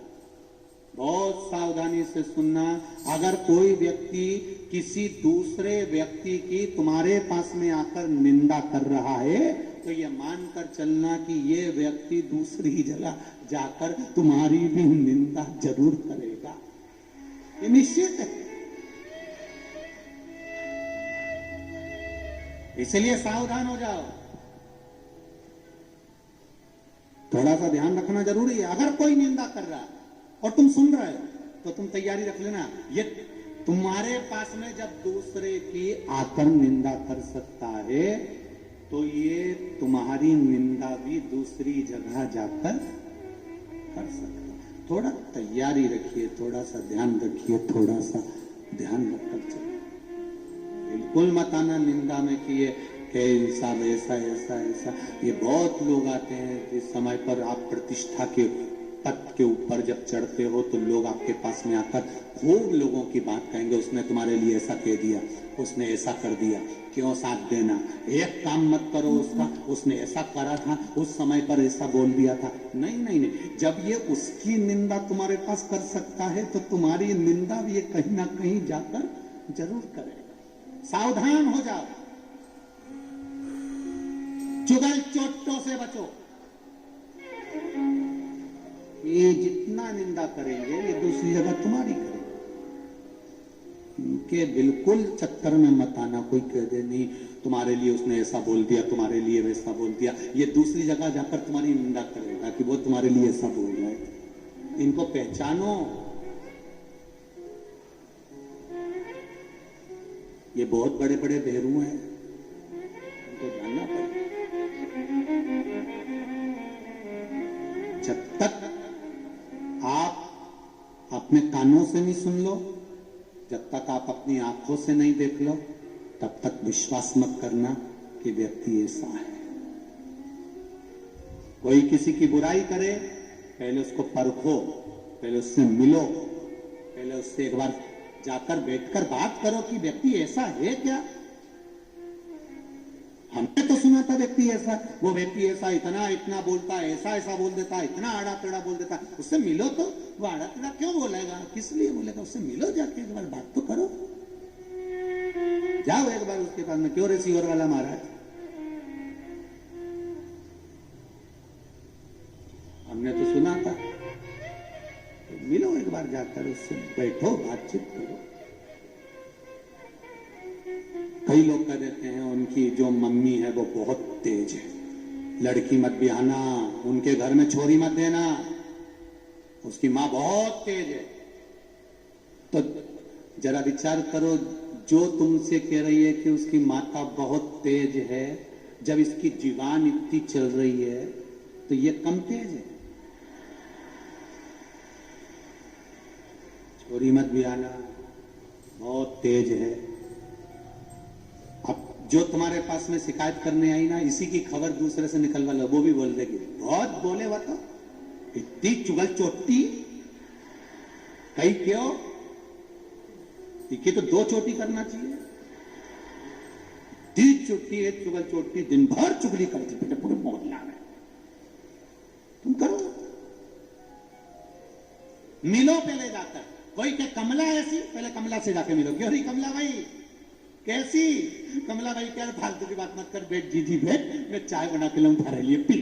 बहुत सावधानी से सुनना। अगर कोई व्यक्ति किसी दूसरे व्यक्ति की तुम्हारे पास में आकर निंदा कर रहा है तो यह मानकर चलना कि यह व्यक्ति दूसरी जगह जाकर तुम्हारी भी निंदा जरूर करेगा, ये निश्चित है। इसलिए सावधान हो जाओ, थोड़ा सा ध्यान रखना जरूरी है। अगर कोई निंदा कर रहा है और तुम सुन रहे हो तो तुम तैयारी रख लेना, ये तुम्हारे पास में जब दूसरे की आकर निंदा कर सकता है तो ये तुम्हारी निंदा भी दूसरी जगह जाकर कर सकता है। थोड़ा तैयारी रखिए, थोड़ा सा ध्यान रखिए, थोड़ा सा ध्यान रखकर चलिए। बिल्कुल मत आना निंदा में कि ये कि साहब ऐसा ऐसा ऐसा। ये बहुत लोग आते हैं जिस समय पर आप प्रतिष्ठा के पद के ऊपर जब चढ़ते हो तो लोग आपके पास में आकर खूब लोगों की बात कहेंगे, उसने तुम्हारे लिए ऐसा कह दिया, उसने ऐसा कर दिया, क्यों साथ देना, एक काम मत करो उसका, उसने ऐसा करा था, उस समय पर ऐसा बोल दिया था। नहीं नहीं नहीं, जब ये उसकी निंदा तुम्हारे पास कर सकता है तो तुम्हारी निंदा भी ये कहीं ना कहीं जाकर जरूर करेगा। सावधान हो जाओ, चुगल चोटों से बचो। ये जितना निंदा करेंगे ये दूसरी जगह तुम्हारी करेंगे। इनके बिल्कुल चक्कर में मत आना। कोई कह दे नहीं तुम्हारे लिए उसने ऐसा बोल दिया, तुम्हारे लिए वैसा बोल दिया, ये दूसरी जगह जाकर तुम्हारी निंदा करेगा कि वो तुम्हारे लिए ऐसा बोल रहा है। इनको पहचानो, ये बहुत बड़े बड़े भेरू हैं, इनको जानना पड़ेगा। जब तक आप अपने कानों से नहीं सुन लो, जब तक आप अपनी आंखों से नहीं देख लो, तब तक विश्वास मत करना कि व्यक्ति ऐसा है। कोई किसी की बुराई करे, पहले उसको परखो, पहले उससे मिलो, पहले उससे एक बार जाकर बैठकर बात करो कि व्यक्ति ऐसा है क्या। हमने तो सुना था व्यक्ति ऐसा, वो व्यक्ति ऐसा, इतना इतना बोलता है, ऐसा ऐसा बोल देता है, इतना आड़ा टेढ़ा बोल देता है। उससे मिलो तो वो आड़ा टेढ़ा क्यों बोलेगा, किस लिए बोलेगा, उससे मिलो, जाके एक बार बात तो करो। जाओ एक बार उसके पास में, क्यों रिसीवर वाला महाराज, हमने तो सुना था। तो मिलो एक बार जाकर, उससे बैठो, बातचीत करो। कई लोग कह देते हैं उनकी जो मम्मी है वो बहुत तेज है, लड़की मत ब्याहना, उनके घर में छोरी मत देना, उसकी मां बहुत तेज है। तो जरा विचार करो, जो तुमसे कह रही है कि उसकी माता बहुत तेज है, जब इसकी जीवान इतनी चल रही है तो ये कम तेज है। छोरी मत ब्याहना, बहुत तेज है। अब जो तुम्हारे पास में शिकायत करने आई ना, इसी की खबर दूसरे से निकलवा लो, वो भी बोल देगी बहुत बोले, वो तो इतनी चुगल चोटी, कई क्यों, इनकी तो 2 चोटी करना चाहिए। 3 चोटी है, चुगल चोटी, दिन भर चुगली करती बेटे, पूरे मोहल्ला में। तुम करो, मिलो पहले जाकर। कोई क्या कमला ऐसी, पहले कमला से जाके मिलो। क्यों रही कमला भाई, कैसी कमला भाई, क्या फालतू की बात मत कर, बैठ दीदी बैठ, मैं चाय बना के लाऊं तुम्हारे लिए, पी।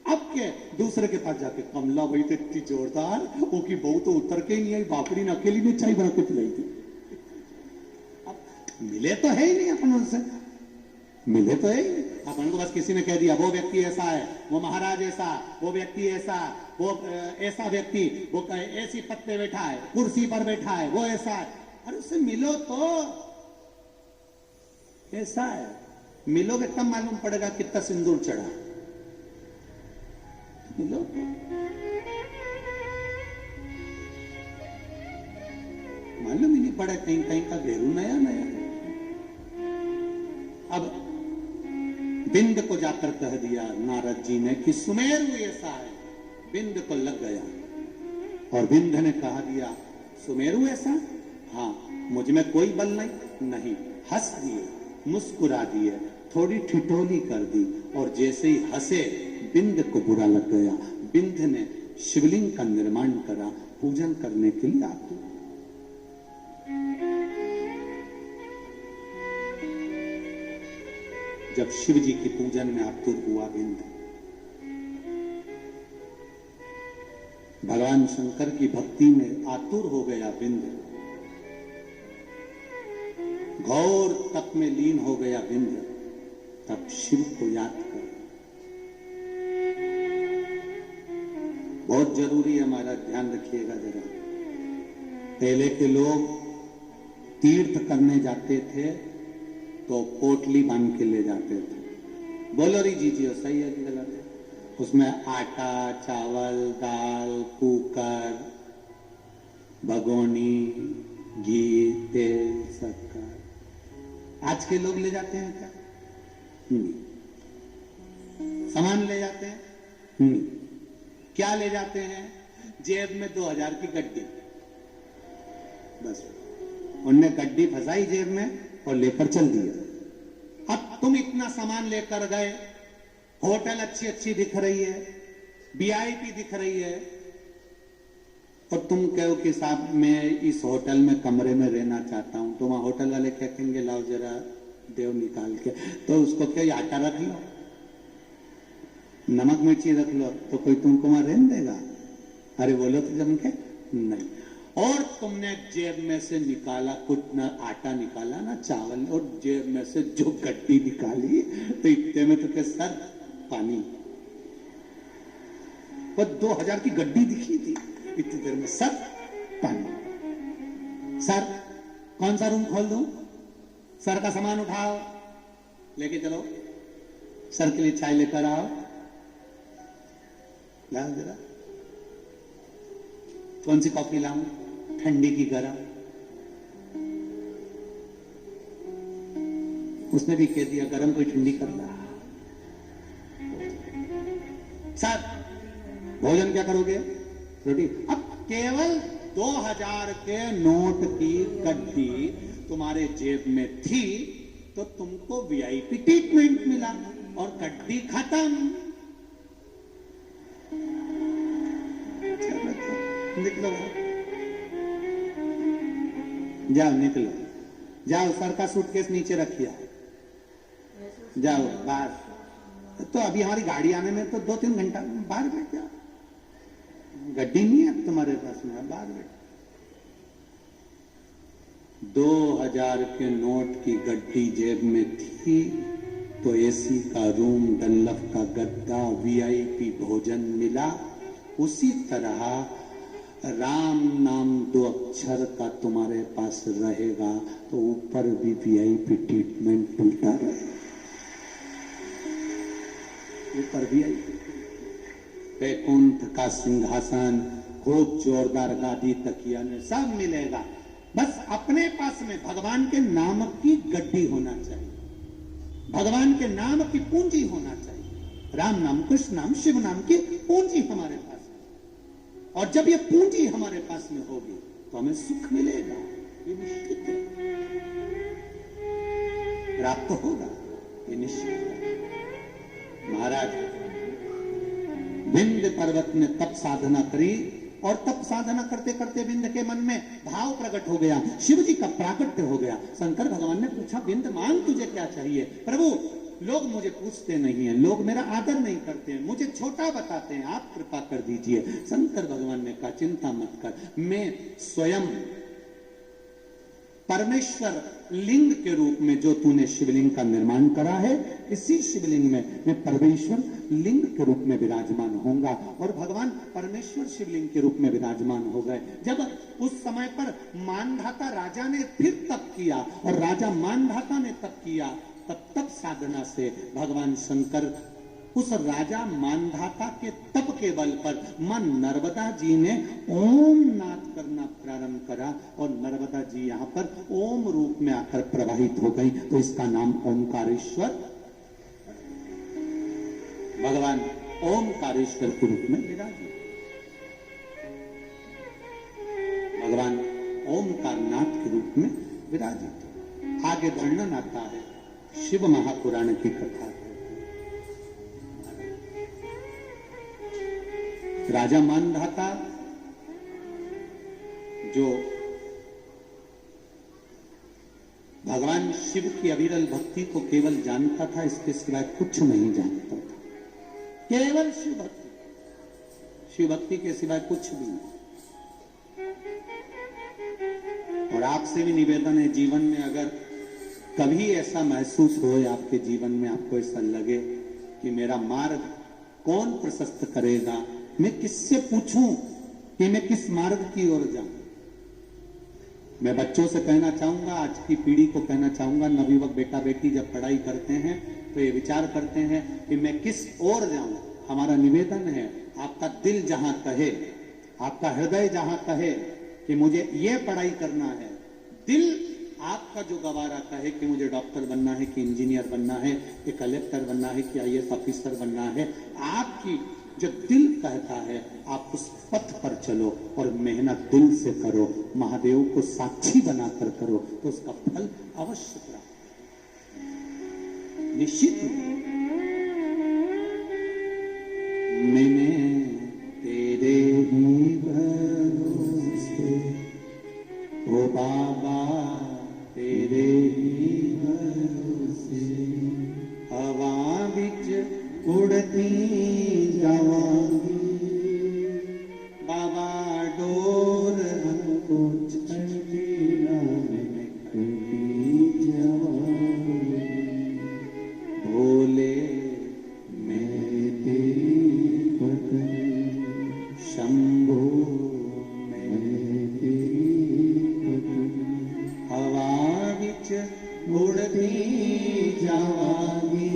अब के दूसरे के पास जाके, कमला भाई तो इतनी जोरदार, वो की बहू तो उतर के ही नहीं आई, बापड़ी ने अकेली ने चाय बना के पिलाई थी। अब मिले तो है ही नहीं अपन उनसे, मिले तो है ही नहीं। अपन को बस किसी ने कह दिया वो व्यक्ति ऐसा है, वो महाराज ऐसा, वो व्यक्ति ऐसा, वो ऐसा व्यक्ति, वो ऐसी पद पे बैठा है, कुर्सी पर बैठा है, वो ऐसा है। अरे उससे मिलो तो, ऐसा है। मिलोगे तब मालूम पड़ेगा कितना सिंदूर चढ़ा। मिलो तो। मालूम ही नहीं पड़ा, कहीं कहीं का घेरू नया नया। अब बिंद को जाकर कह दिया नारद जी ने कि सुमेरु ऐसा है। बिंद को लग गया और बिंद ने कहा दिया सुमेरु ऐसा, हाँ मुझ में कोई बल नहीं। हंस दिए, मुस्कुरा दिए, थोड़ी ठिठोली कर दी, और जैसे ही हंसे बिंद को बुरा लग गया। बिंद ने शिवलिंग का निर्माण करा, पूजन करने के लिए आतुर। जब शिव जी की पूजन में आतुर हुआ बिंद, भगवान शंकर की भक्ति में आतुर हो गया बिंद, घोर तप में लीन हो गया बिंद, तब शिव को याद कर। बहुत जरूरी है, हमारा ध्यान रखिएगा जरा। पहले के लोग तीर्थ करने जाते थे तो पोटली बांध के ले जाते थे। बोलो री जी जी, सही है कि गलत है? उसमें आटा, चावल, दाल, कुकर, भगोनी, घी, तेल, शक्कर। आज के लोग ले जाते हैं क्या? सामान ले जाते हैं? क्या ले जाते हैं? जेब में 2000 की गड्डी। बस उनने गड्डी फंसाई जेब में और लेकर चल दिया। अब तुम इतना सामान लेकर गए, होटल अच्छी अच्छी दिख रही है, वीआईपी दिख रही है, और तुम कहो कि साहब मैं इस होटल में कमरे में रहना चाहता हूं, तो वहां होटल वाले क्या कहेंगे, लाओ जरा देव निकाल के, तो उसको क्या आटा रख लो, नमक मिर्ची रख लो, तो कोई तुमको वहां रहने देगा? अरे बोलो तो जम के नहीं। और तुमने जेब में से निकाला कुछ न आटा निकाला ना चावल, और जेब में से जो गड्डी निकाली तो इतने में तो क्या सर पानी। वो 2000 की गड्डी दिखी थी, इतनी देर में सर पानी। सर कौन सा रूम खोल दूं? सर का सामान उठाओ लेके चलो, सर के लिए चाय लेकर आओ, लाओ जरा। कौन सी कॉफी लाऊं? ठंडी की गरम? उसने भी कह दिया गरम कोई ठंडी कर ला। सर भोजन क्या करोगे? रोटी। अब केवल 2000 के नोट की गड्डी तुम्हारे जेब में थी तो तुमको वीआईपी ट्रीटमेंट मिला, और गड्डी खत्म। निकलो, जाओ निकलो, जाओ सर का सूटकेस नीचे रखिए, जाओ बाहर। तो अभी हमारी गाड़ी आने में तो 2-3 घंटा, बाहर बैठ जाओ, गड्डी नहीं है तुम्हारे पास में, बाहर बैठ। 2000 के नोट की गड्डी जेब में थी तो एसी का रूम, डनलप का गद्दा, वीआईपी भोजन मिला। उसी तरह राम नाम 2 अक्षर का तुम्हारे पास रहेगा तो ऊपर भी वीआईपी ट्रीटमेंट मिलता रहेगा। ऊपर वीआईपी, वैकुंठ का सिंहासन, खूब जोरदार गादी, तकिया ने सब मिलेगा। बस अपने पास में भगवान के नाम की गड्डी होना चाहिए, भगवान के नाम की पूंजी होना चाहिए। राम नाम, कृष्ण नाम, शिव नाम की पूंजी हमारे पास, और जब ये पूंजी हमारे पास में होगी तो हमें सुख मिलेगा, ये निश्चित है, प्राप्त होगा, ये निश्चित है। महाराज विंध्य पर्वत में तप साधना करी, और तप साधना करते करते विंध्य के मन में भाव प्रकट हो गया, शिव जी का प्राकट्य हो गया। शंकर भगवान ने पूछा, विंध्य मांग तुझे क्या चाहिए? प्रभु लोग मुझे पूछते नहीं हैं, लोग मेरा आदर नहीं करते हैं, मुझे छोटा बताते हैं, आप कृपा कर दीजिए। शंकर भगवान ने कहा, चिंता मत कर, मैं स्वयं परमेश्वर लिंग के रूप में जो तूने शिवलिंग का निर्माण करा है, इसी शिवलिंग में मैं परमेश्वर लिंग के रूप में विराजमान होऊंगा। और भगवान परमेश्वर शिवलिंग के रूप में विराजमान हो गए। जब उस समय पर मानधाता राजा ने फिर तप किया, और राजा मानधाता ने तप किया, तप साधना से भगवान शंकर उस राजा मानधाता के तप के बल पर मां नर्मदा जी ने ओम नाद करना प्रारंभ करा, और नर्मदा जी यहाँ पर ओम रूप में आकर प्रवाहित हो गई, तो इसका नाम ओमकारेश्वर। भगवान ओमकारेश्वर के रूप में विराजित, भगवान ओमकारनाथ के रूप में विराजित। आगे वर्णन आता है, शिव महापुराण की कथा। राजा मानधाता जो भगवान शिव की अविरल भक्ति को केवल जानता था, इसके सिवाय कुछ नहीं जानता था, केवल शिव भक्ति, शिव भक्ति के सिवाय कुछ भी नहीं। और आपसे भी निवेदन है, जीवन में अगर कभी ऐसा महसूस हो आपके जीवन में, आपको ऐसा लगे कि मेरा मार्ग कौन प्रशस्त करेगा, मैं किससे पूछूं कि मैं किस मार्ग की ओर जाऊं। मैं बच्चों से कहना चाहूंगा, आज की पीढ़ी को कहना चाहूंगा, नवयुवक बेटा बेटी जब पढ़ाई करते हैं तो ये विचार करते हैं कि मैं किस ओर जाऊं। हमारा निवेदन है, आपका दिल जहां कहे, आपका हृदय जहां कहे कि मुझे ये पढ़ाई करना है, दिल आपका आपका जो गवारा कहे कि मुझे डॉक्टर बनना है, कि इंजीनियर बनना है, कि कलेक्टर बनना है, कि आईएएस ऑफिसर बनना है, आपकी जो दिल कहता है आप उस पथ पर चलो और मेहनत दिल से करो, महादेव को साक्षी बनाकर करो, तो उसका फल अवश्य प्राप्त निश्चित। मैंने तेरे ही भरोसे ओ बाबा, तेरे ही भरोसे हवा बिच उड़ती जावांगी, बाबा डोर हमको छड़ी में कटी जावांगी, भोले मैं तेरी पकड़, शंभो मैं तेरी पकड़, हवा बिच उड़ती जावांगी,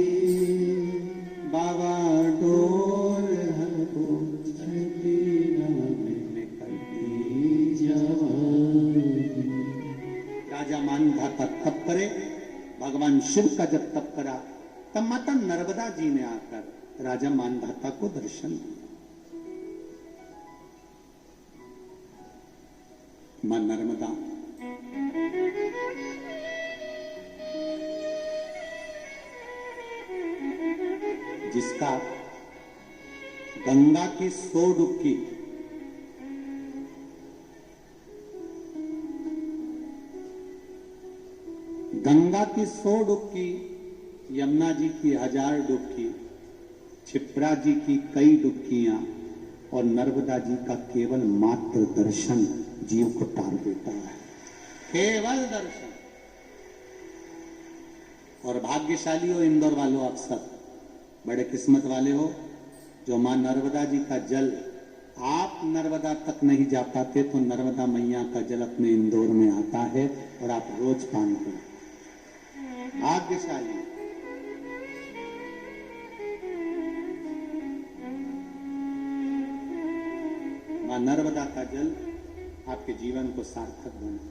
बाबा डोर हमको छड़ी में कटी जावांगी। राजा मानधाता तप करे, भगवान शिव का जब तप करा तब माता नर्मदा जी ने आकर राजा मानधाता को दर्शन दिया। मां नर्मदा जिसका गंगा की 100 डुबकी गंगा की 100 डुबकी, यमुना जी की 1000 डुबकी, क्षिप्रा जी की कई डुबकियां और नर्मदा जी का केवल मात्र दर्शन जीव को तार देता है, केवल दर्शन। और भाग्यशाली हो इंदौर वालों, आप सब बड़े किस्मत वाले हो जो मां नर्मदा जी का जल, आप नर्मदा तक नहीं जा पाते तो नर्मदा मैया का जल अपने इंदौर में आता है और आप रोज पान करते। भाग्यशाली। मां नर्मदा का जल आपके जीवन को सार्थक बना।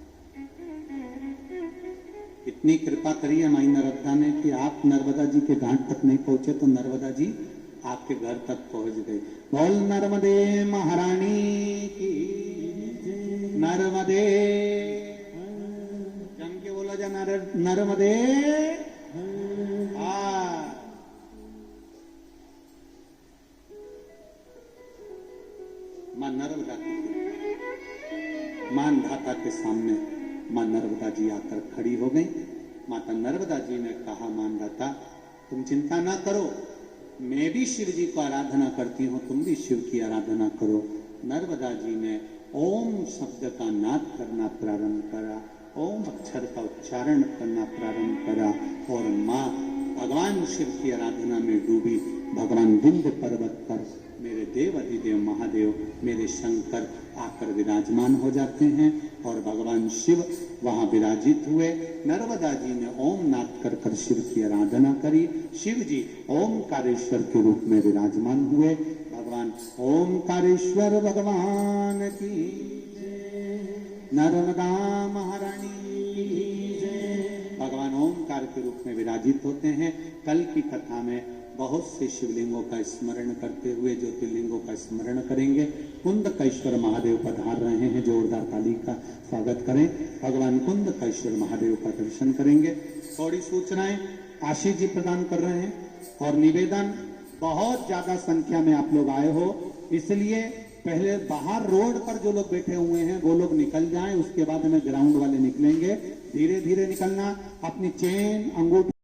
इतनी कृपा करी है माई नर्मदा ने कि आप नर्मदा जी के घाट तक नहीं पहुंचे तो नर्मदा जी आपके घर तक पहुंच गए। बोल नर्मदे महारानी की, नर्मदे, जम के बोला जा नर्मदे। मां नर्मदा की मानधाता के सामने मां नर्मदा जी आकर खड़ी हो गई। माता नर्मदा जी ने कहा, मानधाता तुम चिंता ना करो, मैं भी शिव जी को आराधना करती हूँ, तुम भी शिव की आराधना करो। नर्मदा जी ने ओम शब्द का नाद करना प्रारंभ करा, ओम अक्षर का उच्चारण करना प्रारंभ करा और माँ भगवान शिव की आराधना में डूबी। भगवान विंध्य पर्वत पर मेरे देव अधिदेव महादेव, मेरे शंकर आकर विराजमान हो जाते हैं और भगवान शिव वहां विराजित हुए। नर्मदा जी ने ओम नाद कर कर शिव की आराधना करी। शिव जी ओमकारेश्वर के रूप में विराजमान हुए। भगवान ओमकारेश्वर भगवान की नर्मदा महारानी की जय। भगवान ओमकार के रूप में विराजित होते हैं। कल की कथा में बहुत से शिवलिंगों का स्मरण करते हुए ज्योतिर्लिंगों का स्मरण करेंगे। कुंदकेश्वर महादेव पधार रहे हैं, जोरदार ताली का स्वागत करें। भगवान कुंदकेश्वर महादेव का दर्शन करेंगे। थोड़ी सूचनाएं आशीष जी प्रदान कर रहे हैं और निवेदन, बहुत ज्यादा संख्या में आप लोग आए हो, इसलिए पहले बाहर रोड पर जो लोग बैठे हुए हैं वो लोग निकल जाएं, उसके बाद में ग्राउंड वाले निकलेंगे। धीरे धीरे निकलना, अपनी चेन अंगूठी